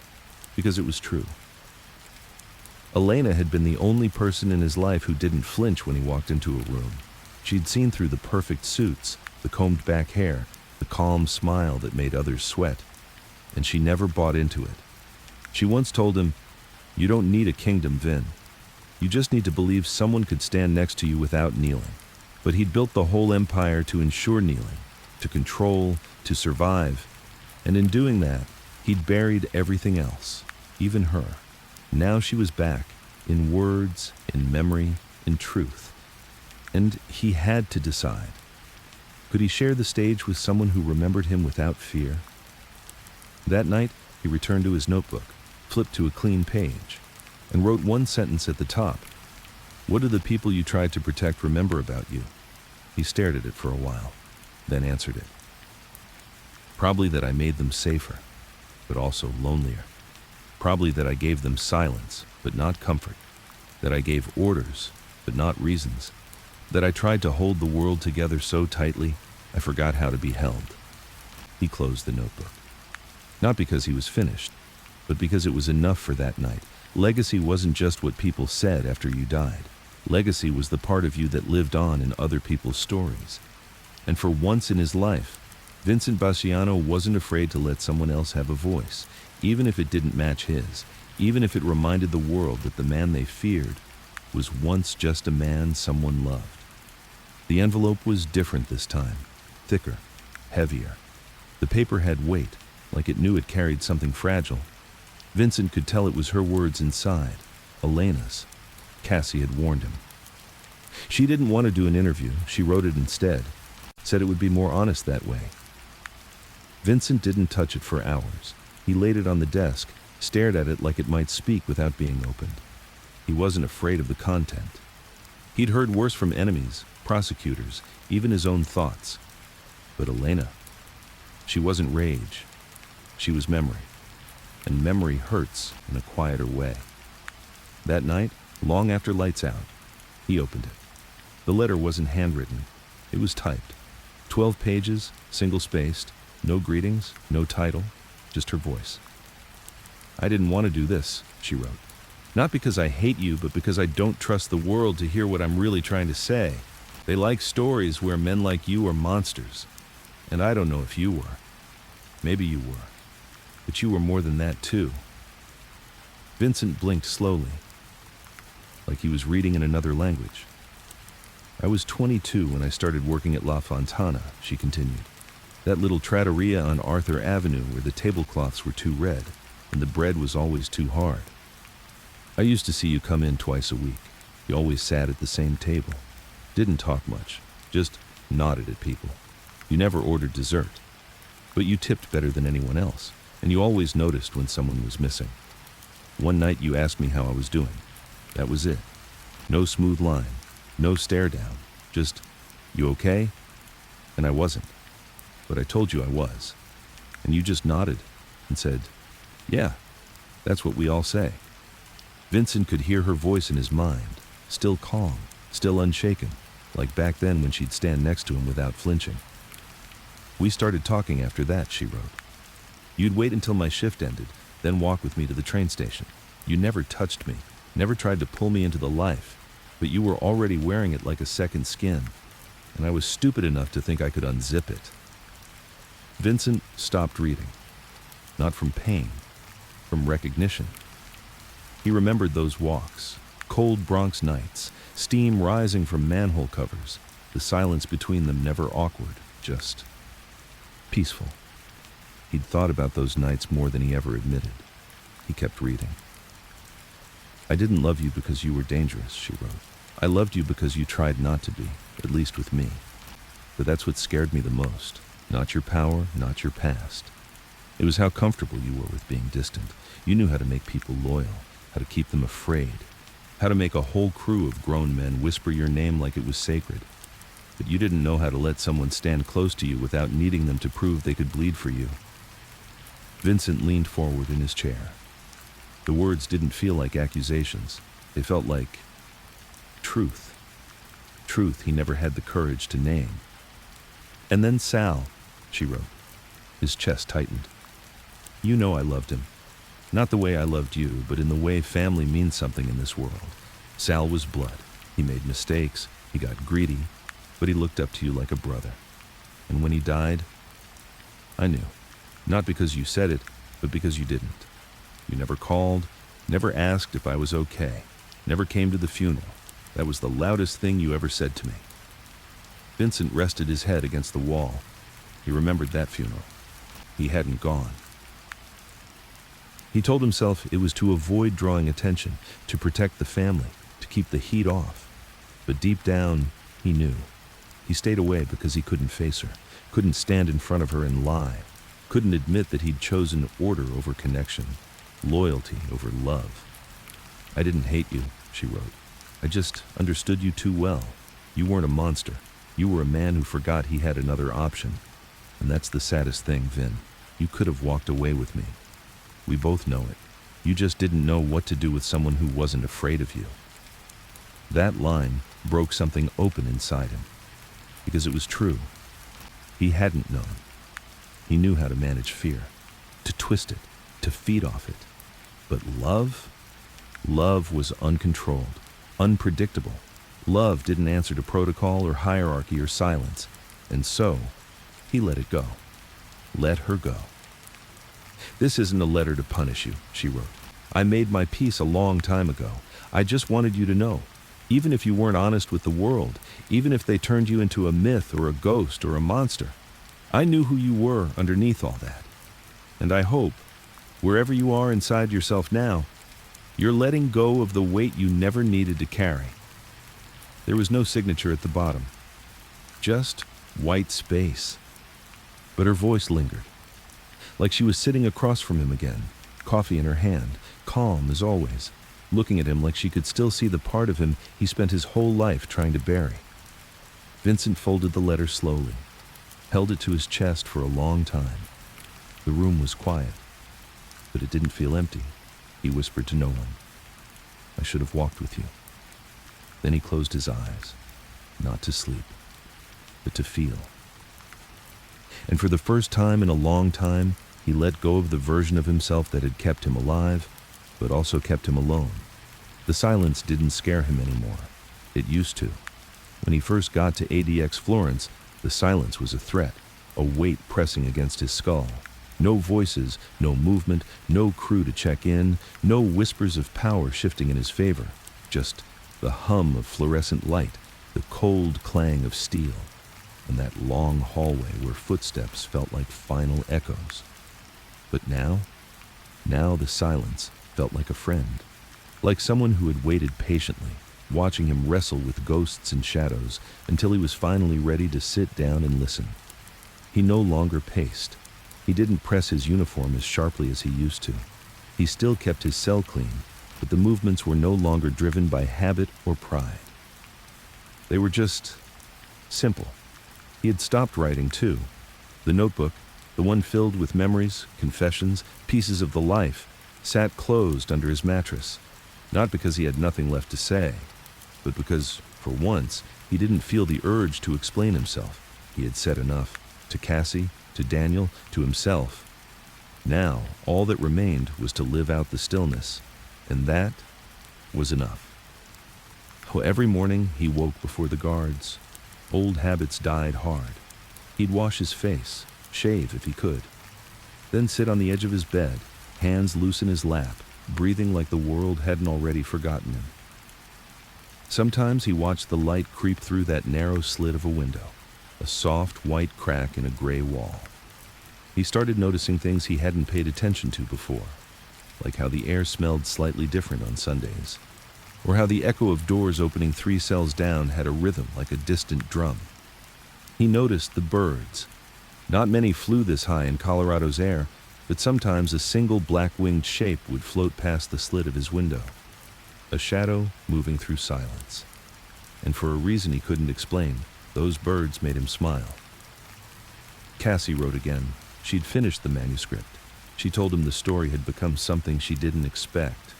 Speaker 1: because it was true. Elena had been the only person in his life who didn't flinch when he walked into a room. She'd seen through the perfect suits, the combed back hair, the calm smile that made others sweat, and she never bought into it. She once told him, "You don't need a kingdom, Vin. You just need to believe someone could stand next to you without kneeling." But he'd built the whole empire to ensure kneeling, to control, to survive, and in doing that, he'd buried everything else, even her. Now she was back, in words, in memory, in truth. And he had to decide. Could he share the stage with someone who remembered him without fear? That night, he returned to his notebook, flipped to a clean page, and wrote one sentence at the top. What do the people you tried to protect remember about you? He stared at it for a while, then answered it. Probably that I made them safer, but also lonelier. Probably that I gave them silence, but not comfort. That I gave orders, but not reasons. That I tried to hold the world together so tightly, I forgot how to be held. He closed the notebook. Not because he was finished, but because it was enough for that night. Legacy wasn't just what people said after you died. Legacy was the part of you that lived on in other people's stories. And for once in his life, Vincent Basciano wasn't afraid to let someone else have a voice, even if it didn't match his, even if it reminded the world that the man they feared was once just a man someone loved. The envelope was different this time, thicker, heavier. The paper had weight, like it knew it carried something fragile. Vincent could tell it was her words inside, Elena's. Cassie had warned him. She didn't want to do an interview, she wrote it instead, said it would be more honest that way. Vincent didn't touch it for hours. He laid it on the desk, stared at it like it might speak without being opened. He wasn't afraid of the content. He'd heard worse from enemies, prosecutors, even his own thoughts. But Elena, she wasn't rage. She was memory. And memory hurts in a quieter way. That night, long after lights out, he opened it. The letter wasn't handwritten. It was typed. 12 pages, single-spaced, no greetings, no title, just her voice. I didn't want to do this, she wrote. Not because I hate you, but because I don't trust the world to hear what I'm really trying to say. They like stories where men like you are monsters. And I don't know if you were. Maybe you were. But you were more than that, too. Vincent blinked slowly, like he was reading in another language. I was 22 when I started working at La Fontana, she continued. That little trattoria on Arthur Avenue where the tablecloths were too red and the bread was always too hard. I used to see you come in twice a week. You always sat at the same table. Didn't talk much, just nodded at people. You never ordered dessert. But you tipped better than anyone else, and you always noticed when someone was missing. One night you asked me how I was doing. That was it. No smooth line, no stare down, just, you okay? And I wasn't. But I told you I was. And you just nodded and said, yeah, that's what we all say. Vincent could hear her voice in his mind, still calm, still unshaken. like back then when she'd stand next to him without flinching. We started talking after that, she wrote. You'd wait until my shift ended, then walk with me to the train station. You never touched me, never tried to pull me into the life, but you were already wearing it like a second skin, and I was stupid enough to think I could unzip it. Vincent stopped reading, not from pain, from recognition. He remembered those walks, cold Bronx nights, steam rising from manhole covers, the silence between them never awkward, just peaceful. He'd thought about those nights more than he ever admitted. He kept reading. I didn't love you because you were dangerous, she wrote. I loved you because you tried not to be, at least with me. But that's what scared me the most. Not your power, not your past. It was how comfortable you were with being distant. You knew how to make people loyal, how to keep them afraid, how to make a whole crew of grown men whisper your name like it was sacred. But you didn't know how to let someone stand close to you without needing them to prove they could bleed for you. Vincent leaned forward in his chair. The words didn't feel like accusations. They felt like truth. Truth he never had the courage to name. And then Sal, she wrote. His chest tightened. You know I loved him. Not the way I loved you, but in the way family means something in this world. Sal was blood. He made mistakes. He got greedy. But he looked up to you like a brother. And when he died, I knew. Not because you said it, but because you didn't. You never called, never asked if I was okay, never came to the funeral. That was the loudest thing you ever said to me. Vincent rested his head against the wall. He remembered that funeral. He hadn't gone. He told himself it was to avoid drawing attention, to protect the family, to keep the heat off. But deep down, he knew. He stayed away because he couldn't face her, couldn't stand in front of her and lie, couldn't admit that he'd chosen order over connection, loyalty over love. I didn't hate you, she wrote. I just understood you too well. You weren't a monster. You were a man who forgot he had another option. And that's the saddest thing, Vin. You could have walked away with me. We both know it. You just didn't know what to do with someone who wasn't afraid of you. That line broke something open inside him. Because it was true. He hadn't known. He knew how to manage fear, to twist it, to feed off it. But love? Love was uncontrolled, unpredictable. Love didn't answer to protocol or hierarchy or silence. And so, he let it go. Let her go. This isn't a letter to punish you, she wrote. I made my peace a long time ago. I just wanted you to know. Even if you weren't honest with the world, even if they turned you into a myth or a ghost or a monster, I knew who you were underneath all that. And I hope, wherever you are inside yourself now, you're letting go of the weight you never needed to carry. There was no signature at the bottom. Just white space. But her voice lingered. Like she was sitting across from him again, coffee in her hand, calm as always, looking at him like she could still see the part of him he spent his whole life trying to bury. Vincent folded the letter slowly, held it to his chest for a long time. The room was quiet, but it didn't feel empty. He whispered to no one, I should have walked with you. Then he closed his eyes, not to sleep, but to feel. And for the first time in a long time, he let go of the version of himself that had kept him alive, but also kept him alone. The silence didn't scare him anymore. It used to. When he first got to ADX Florence, the silence was a threat, a weight pressing against his skull. No voices, no movement, no crew to check in, no whispers of power shifting in his favor. Just the hum of fluorescent light, the cold clang of steel, and that long hallway where footsteps felt like final echoes. But now the silence felt like a friend, like someone who had waited patiently, watching him wrestle with ghosts and shadows until he was finally ready to sit down and listen. He no longer paced. He didn't press his uniform as sharply as he used to. He still kept his cell clean, but the movements were no longer driven by habit or pride. They were just simple. He had stopped writing, too. The notebook, the one filled with memories, confessions, pieces of the life, sat closed under his mattress, not because he had nothing left to say, but because, for once, He didn't feel the urge to explain himself. He had said enough. To Cassie, to Daniel, to himself. Now, all that remained was to live out the stillness, and that was enough. Every morning he woke before the guards. Old habits died hard. He'd wash his face, shave if he could, then sit on the edge of his bed, hands loose in his lap, breathing like the world hadn't already forgotten him. Sometimes he watched the light creep through that narrow slit of a window, a soft white crack in a gray wall. He started noticing things he hadn't paid attention to before, like how the air smelled slightly different on Sundays, or how the echo of doors opening 3 cells down had a rhythm like a distant drum. He noticed the birds. Not many flew this high in Colorado's air, but sometimes a single black-winged shape would float past the slit of his window, a shadow moving through silence. And for a reason he couldn't explain, those birds made him smile. Cassie wrote again. She'd finished the manuscript. She told him the story had become something she didn't expect.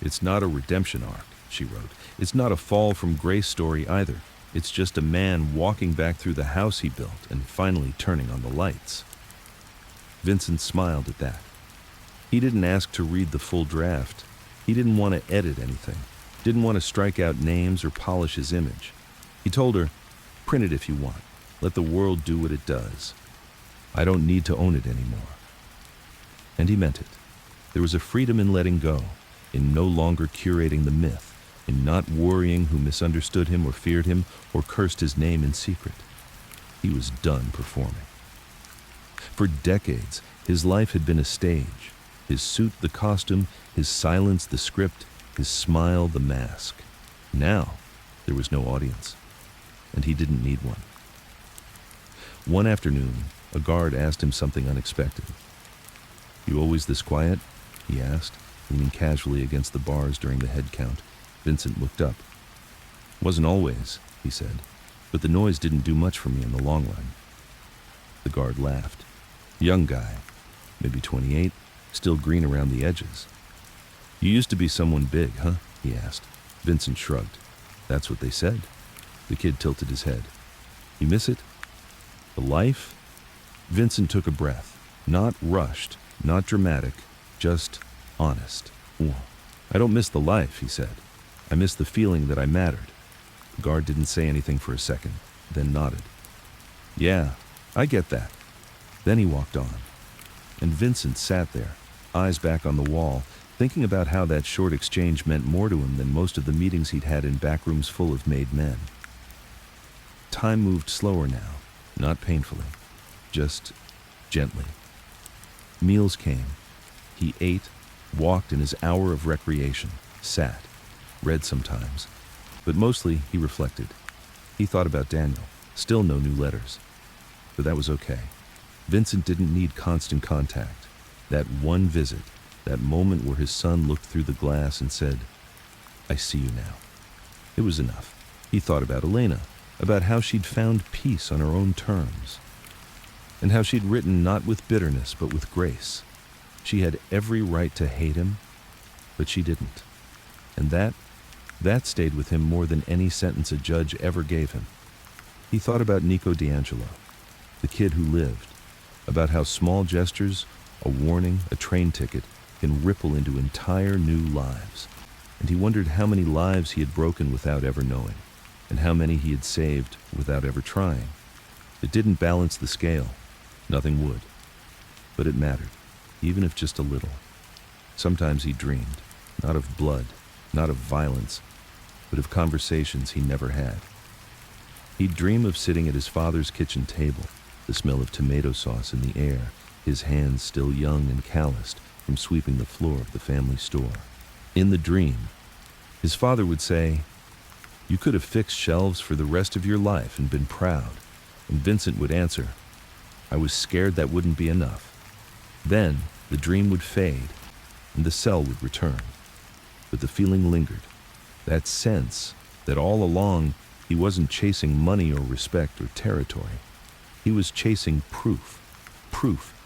Speaker 1: "It's not a redemption arc," she wrote. "It's not a fall from grace story either. It's just a man walking back through the house he built and finally turning on the lights." Vincent smiled at that. He didn't ask to read the full draft. He didn't want to edit anything, didn't want to strike out names or polish his image. He told her, "Print it if you want. Let the world do what it does. I don't need to own it anymore." And he meant it. There was a freedom in letting go, in no longer curating the myth, in not worrying who misunderstood him or feared him or cursed his name in secret. He was done performing. For decades, his life had been a stage. His suit the costume, his silence the script, his smile the mask. Now, there was no audience, and he didn't need one. One afternoon, a guard asked him something unexpected. "You always this quiet?" he asked, leaning casually against the bars during the head count. Vincent looked up. "Wasn't always," he said, "but the noise didn't do much for me in the long run." The guard laughed. Young guy, maybe 28, still green around the edges. "You used to be someone big, huh?" he asked. Vincent shrugged. "That's what they said." The kid tilted his head. "You miss it? The life?" Vincent took a breath. Not rushed, not dramatic, just honest. "I don't miss the life," he said. "I miss the feeling that I mattered." The guard didn't say anything for a second, then nodded. "Yeah, I get that." Then he walked on. And Vincent sat there, eyes back on the wall, thinking about how that short exchange meant more to him than most of the meetings he'd had in back rooms full of made men. Time moved slower now, not painfully, just gently. Meals came. He ate, walked in his hour of recreation, sat, read sometimes, but mostly he reflected. He thought about Daniel. Still no new letters. But that was okay. Vincent didn't need constant contact. That one visit, that moment where his son looked through the glass and said, "I see you now." It was enough. He thought about Elena, about how she'd found peace on her own terms, and how she'd written not with bitterness but with grace. She had every right to hate him, but she didn't. And that stayed with him more than any sentence a judge ever gave him. He thought about Nico D'Angelo, the kid who lived, about how small gestures, a warning, a train ticket, can ripple into entire new lives. And he wondered how many lives he had broken without ever knowing, and how many he had saved without ever trying. It didn't balance the scale. Nothing would. But it mattered, even if just a little. Sometimes he dreamed, not of blood, not of violence, but of conversations he never had. He'd dream of sitting at his father's kitchen table, the smell of tomato sauce in the air, his hands still young and calloused from sweeping the floor of the family store. In the dream, his father would say, "You could have fixed shelves for the rest of your life and been proud." And Vincent would answer, "I was scared that wouldn't be enough." Then the dream would fade, and the cell would return. But the feeling lingered, that sense that all along he wasn't chasing money or respect or territory. He was chasing proof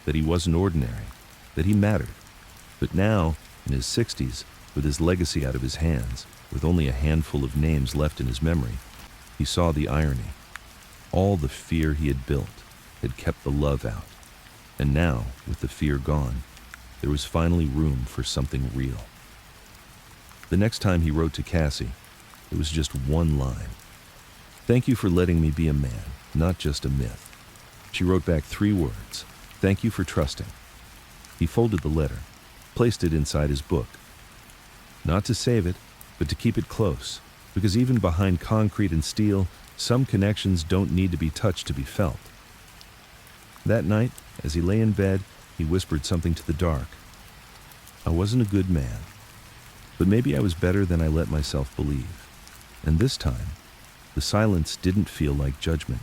Speaker 1: that he wasn't ordinary, that he mattered. But now, in his 60s, with his legacy out of his hands, with only a handful of names left in his memory, He saw the irony. All the fear he had built had kept the love out. And now, with the fear gone, there was finally room for something real. The next time he wrote to Cassie, it was just one line. "Thank you for letting me be a man, not just a myth." She wrote back 3 words. "Thank you for trusting." He folded the letter, placed it inside his book. Not to save it, but to keep it close, because even behind concrete and steel, some connections don't need to be touched to be felt. That night, as he lay in bed, he whispered something to the dark. "I wasn't a good man, but maybe I was better than I let myself believe." And this time, the silence didn't feel like judgment.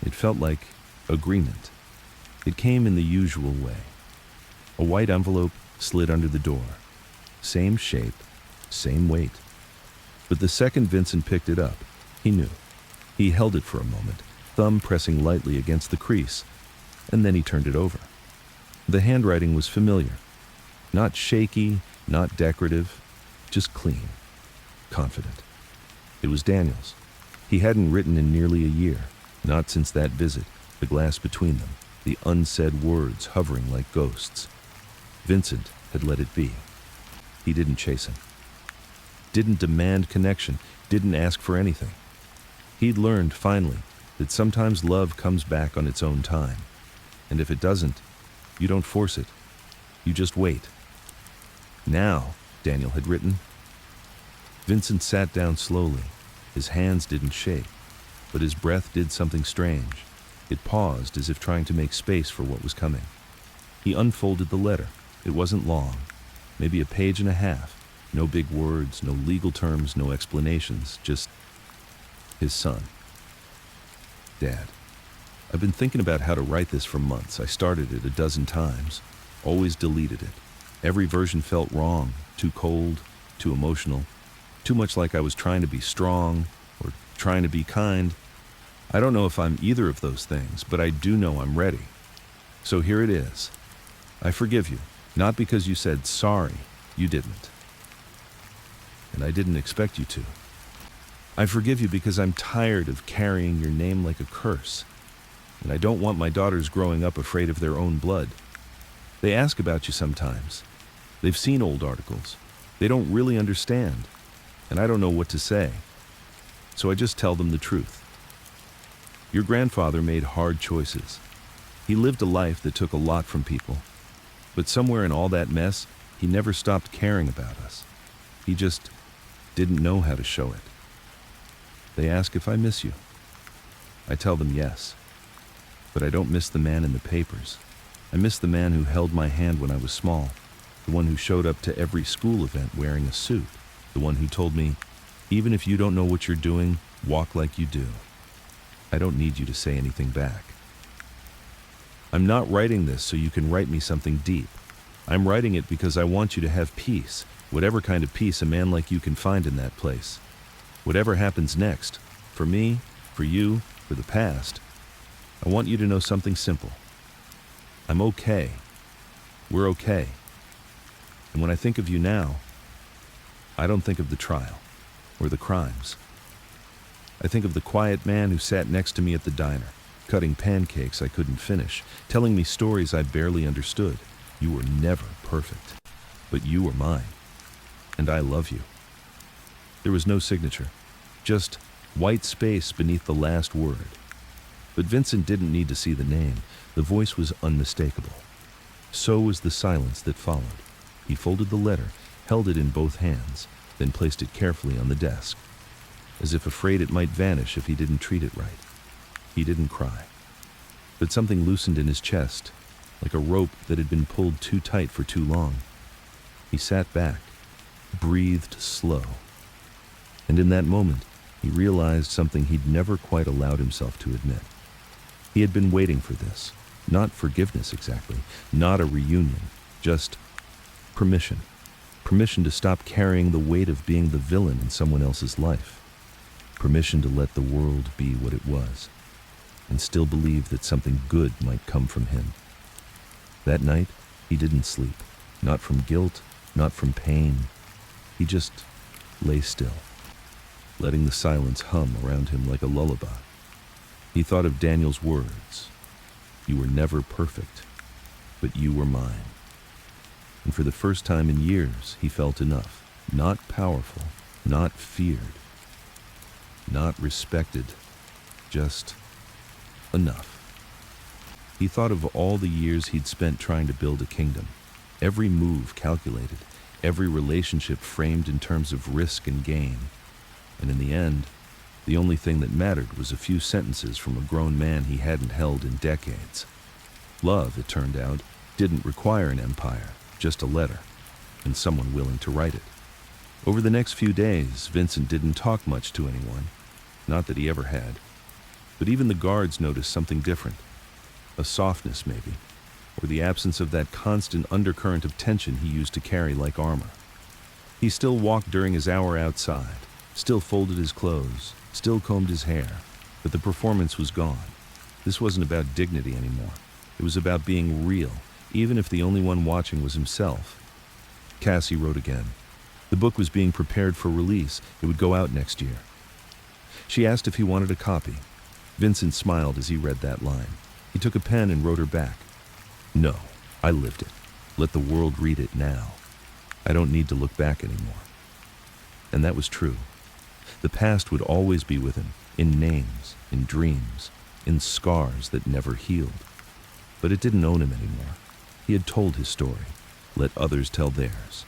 Speaker 1: It felt like agreement. It came in the usual way. A white envelope slid under the door. Same shape, same weight. But the second Vincent picked it up, he knew. He held it for a moment, thumb pressing lightly against the crease, and then he turned it over. The handwriting was familiar. Not shaky, not decorative, just clean, confident. It was Daniel's. He hadn't written in nearly a year, not since that visit, the glass between them, the unsaid words hovering like ghosts. Vincent had let it be. He didn't chase him. Didn't demand connection, didn't ask for anything. He'd learned, finally, that sometimes love comes back on its own time. And if it doesn't, you don't force it. You just wait. "Now," Daniel had written. Vincent sat down slowly. His hands didn't shake, but his breath did something strange. It paused as if trying to make space for what was coming. He unfolded the letter. It wasn't long, maybe a page and a half. No big words, no legal terms, no explanations, just his son. "Dad, I've been thinking about how to write this for months. I started it a dozen times, always deleted it. Every version felt wrong, too cold, too emotional, too much like I was trying to be strong or trying to be kind. I don't know if I'm either of those things, but I do know I'm ready. So here it is. I forgive you, not because you said sorry, you didn't. And I didn't expect you to. I forgive you because I'm tired of carrying your name like a curse. And I don't want my daughters growing up afraid of their own blood. They ask about you sometimes. They've seen old articles. They don't really understand. And I don't know what to say. So I just tell them the truth. Your grandfather made hard choices. He lived a life that took a lot from people. But somewhere in all that mess, he never stopped caring about us. He just didn't know how to show it. They ask if I miss you. I tell them yes. But I don't miss the man in the papers. I miss the man who held my hand when I was small, the one who showed up to every school event wearing a suit, the one who told me, even if you don't know what you're doing, walk like you do. I don't need you to say anything back. I'm not writing this so you can write me something deep. I'm writing it because I want you to have peace, whatever kind of peace a man like you can find in that place. Whatever happens next, for me, for you, for the past, I want you to know something simple. I'm okay. We're okay. And when I think of you now, I don't think of the trial or the crimes. I think of the quiet man who sat next to me at the diner, cutting pancakes I couldn't finish, telling me stories I barely understood. You were never perfect, but you were mine, and I love you. There was no signature, just white space beneath the last word. But Vincent didn't need to see the name. The voice was unmistakable. So was the silence that followed. He folded the letter, held it in both hands, then placed it carefully on the desk, as if afraid it might vanish if he didn't treat it right. He didn't cry, but something loosened in his chest, like a rope that had been pulled too tight for too long. He sat back, breathed slow, and in that moment, he realized something he'd never quite allowed himself to admit. He had been waiting for this, not forgiveness exactly, not a reunion, just permission. Permission to stop carrying the weight of being the villain in someone else's life. Permission to let the world be what it was, and still believe that something good might come from him. That night, he didn't sleep, not from guilt, not from pain. He just lay still. letting the silence hum around him like a lullaby. He thought of Daniel's words, "You were never perfect, but you were mine." And for the first time in years, he felt enough. Not powerful, not feared, not respected, just enough. He thought of all the years he'd spent trying to build a kingdom. Every move calculated, every relationship framed in terms of risk and gain. And in the end, the only thing that mattered was a few sentences from a grown man he hadn't held in decades. Love, it turned out, didn't require an empire, just a letter, and someone willing to write it. Over the next few days, Vincent didn't talk much to anyone. Not that he ever had. But even the guards noticed something different. A softness, maybe, or the absence of that constant undercurrent of tension he used to carry like armor. He still walked during his hour outside, still folded his clothes, still combed his hair, but the performance was gone. This wasn't about dignity anymore. It was about being real, even if the only one watching was himself. Cassie wrote again. The book was being prepared for release. It would go out next year. She asked if he wanted a copy. Vincent smiled as he read that line. He took a pen and wrote her back. "No, I lived it. Let the world read it now. I don't need to look back anymore." And that was true. The past would always be with him, in names, in dreams, in scars that never healed. But it didn't own him anymore. He had told his story. Let others tell theirs.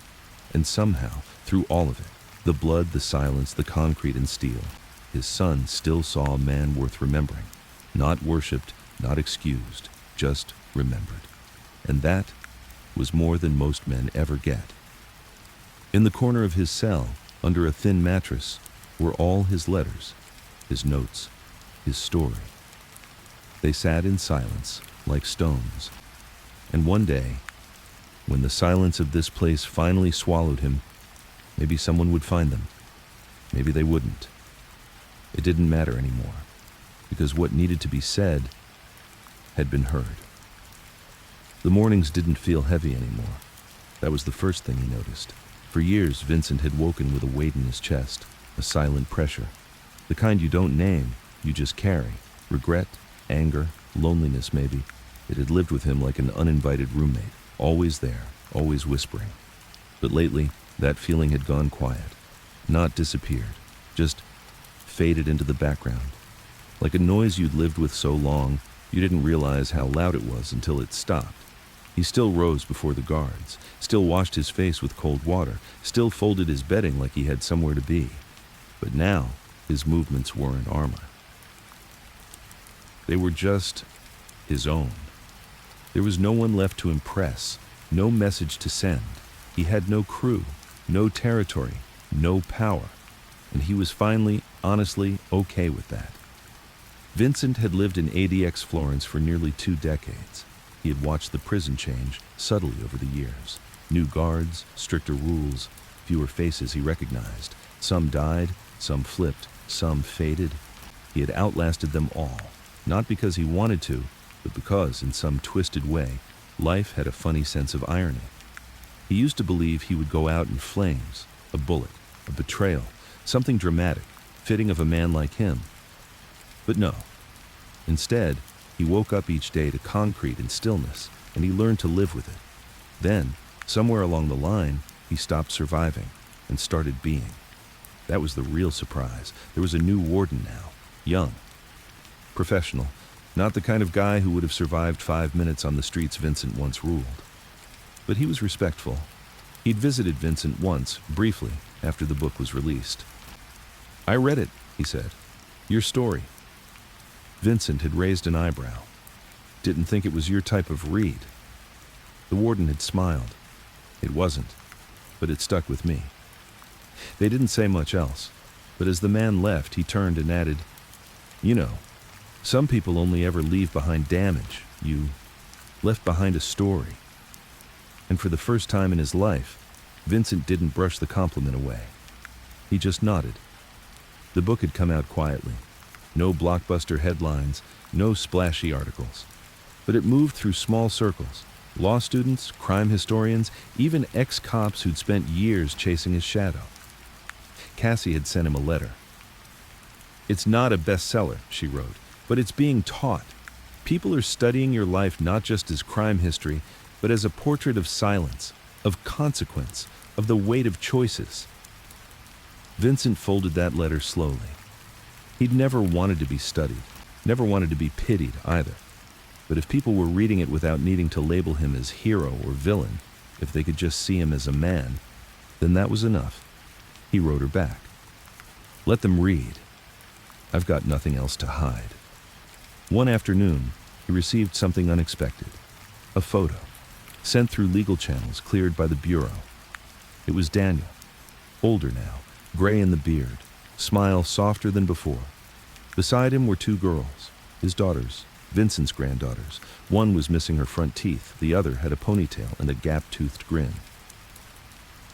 Speaker 1: And somehow, through all of it, the blood, the silence, the concrete and steel, his son still saw a man worth remembering. Not worshipped, not excused, just remembered. And that was more than most men ever get. In the corner of his cell, under a thin mattress, were all his letters, his notes, his story. They sat in silence, like stones. And one day, when the silence of this place finally swallowed him, maybe someone would find them. Maybe they wouldn't. It didn't matter anymore, because what needed to be said had been heard. The mornings didn't feel heavy anymore. That was the first thing he noticed. For years, Vincent had woken with a weight in his chest, a silent pressure. The kind you don't name, you just carry. Regret, anger, loneliness maybe. It had lived with him like an uninvited roommate, always there, always whispering. But lately, that feeling had gone quiet. Not disappeared, just faded into the background. Like a noise you'd lived with so long, you didn't realize how loud it was until it stopped. He still rose before the guards, still washed his face with cold water, still folded his bedding like he had somewhere to be. But now, his movements weren't armor. They were just his own. There was no one left to impress, no message to send. He had no crew, no territory, no power. And he was finally, honestly, okay with that. Vincent had lived in ADX Florence for nearly 2 decades. He had watched the prison change subtly over the years. New guards, stricter rules, fewer faces he recognized. Some died, some flipped, some faded. He had outlasted them all, not because he wanted to, but because, in some twisted way, life had a funny sense of irony. He used to believe he would go out in flames, a bullet, a betrayal, something dramatic, fitting of a man like him. But no. Instead, he woke up each day to concrete and stillness, and he learned to live with it. Then, somewhere along the line, he stopped surviving and started being. That was the real surprise. There was a new warden now, young, professional, not the kind of guy who would have survived 5 minutes on the streets Vincent once ruled. But he was respectful. He'd visited Vincent once, briefly, after the book was released. "I read it," he said. "Your story." Vincent had raised an eyebrow. "Didn't think it was your type of read." The warden had smiled. "It wasn't, but it stuck with me." They didn't say much else, but as the man left, he turned and added, "You know, some people only ever leave behind damage. You left behind a story." And for the first time in his life, Vincent didn't brush the compliment away. He just nodded. The book had come out quietly. No blockbuster headlines, no splashy articles. But it moved through small circles. Law students, crime historians, even ex-cops who'd spent years chasing his shadow. Cassie had sent him a letter. It's not a bestseller, she wrote, but it's being taught. People are studying your life not just as crime history, but as a portrait of silence, of consequence, of the weight of choices. Vincent folded that letter slowly. He'd never wanted to be studied, never wanted to be pitied either. But if people were reading it without needing to label him as hero or villain, if they could just see him as a man, then that was enough. He wrote her back. Let them read. I've got nothing else to hide. One afternoon, he received something unexpected. A photo, sent through legal channels cleared by the Bureau. It was Daniel, older now, gray in the beard, smile softer than before. Beside him were two girls, his daughters, Vincent's granddaughters. One was missing her front teeth, the other had a ponytail and a gap-toothed grin.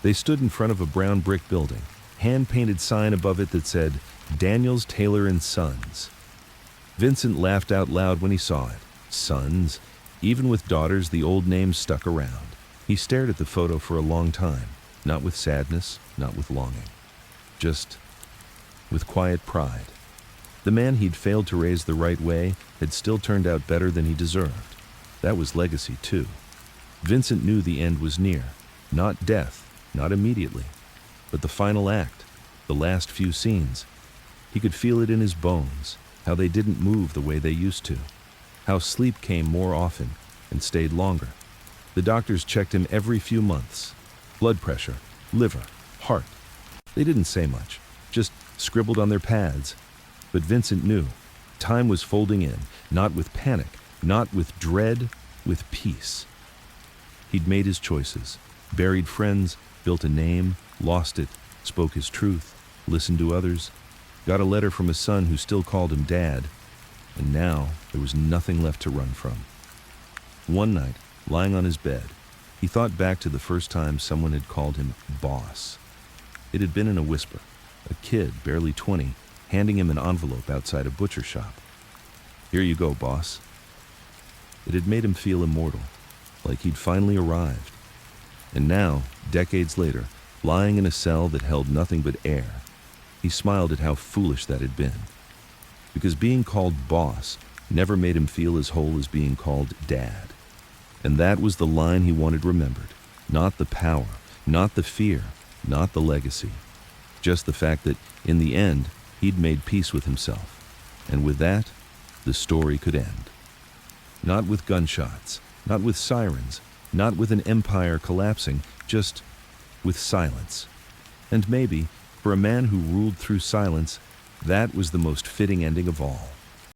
Speaker 1: They stood in front of a brown brick building, hand-painted sign above it that said, Daniels, Taylor and Sons. Vincent laughed out loud when he saw it. Sons? Even with daughters, the old name stuck around. He stared at the photo for a long time, not with sadness, not with longing, just with quiet pride. The man he'd failed to raise the right way had still turned out better than he deserved. That was legacy, too. Vincent knew the end was near. Not death, not immediately, but the final act, the last few scenes. He could feel it in his bones, how they didn't move the way they used to, how sleep came more often and stayed longer. The doctors checked him every few months. Blood pressure, liver, heart. They didn't say much, just scribbled on their pads. But Vincent knew. Time was folding in, not with panic, not with dread, with peace. He'd made his choices, buried friends, built a name, lost it, spoke his truth, listened to others, got a letter from a son who still called him Dad, and now there was nothing left to run from. One night, lying on his bed, he thought back to the first time someone had called him boss. It had been in a whisper, a kid, barely 20, handing him an envelope outside a butcher shop. Here you go, boss. It had made him feel immortal, like he'd finally arrived. And now, decades later, lying in a cell that held nothing but air, he smiled at how foolish that had been. Because being called boss never made him feel as whole as being called dad. And that was the line he wanted remembered. Not the power, not the fear, not the legacy. Just the fact that, in the end, he'd made peace with himself. And with that, the story could end. Not with gunshots, not with sirens, not with an empire collapsing, just with silence. And maybe, for a man who ruled through silence, that was the most fitting ending of all.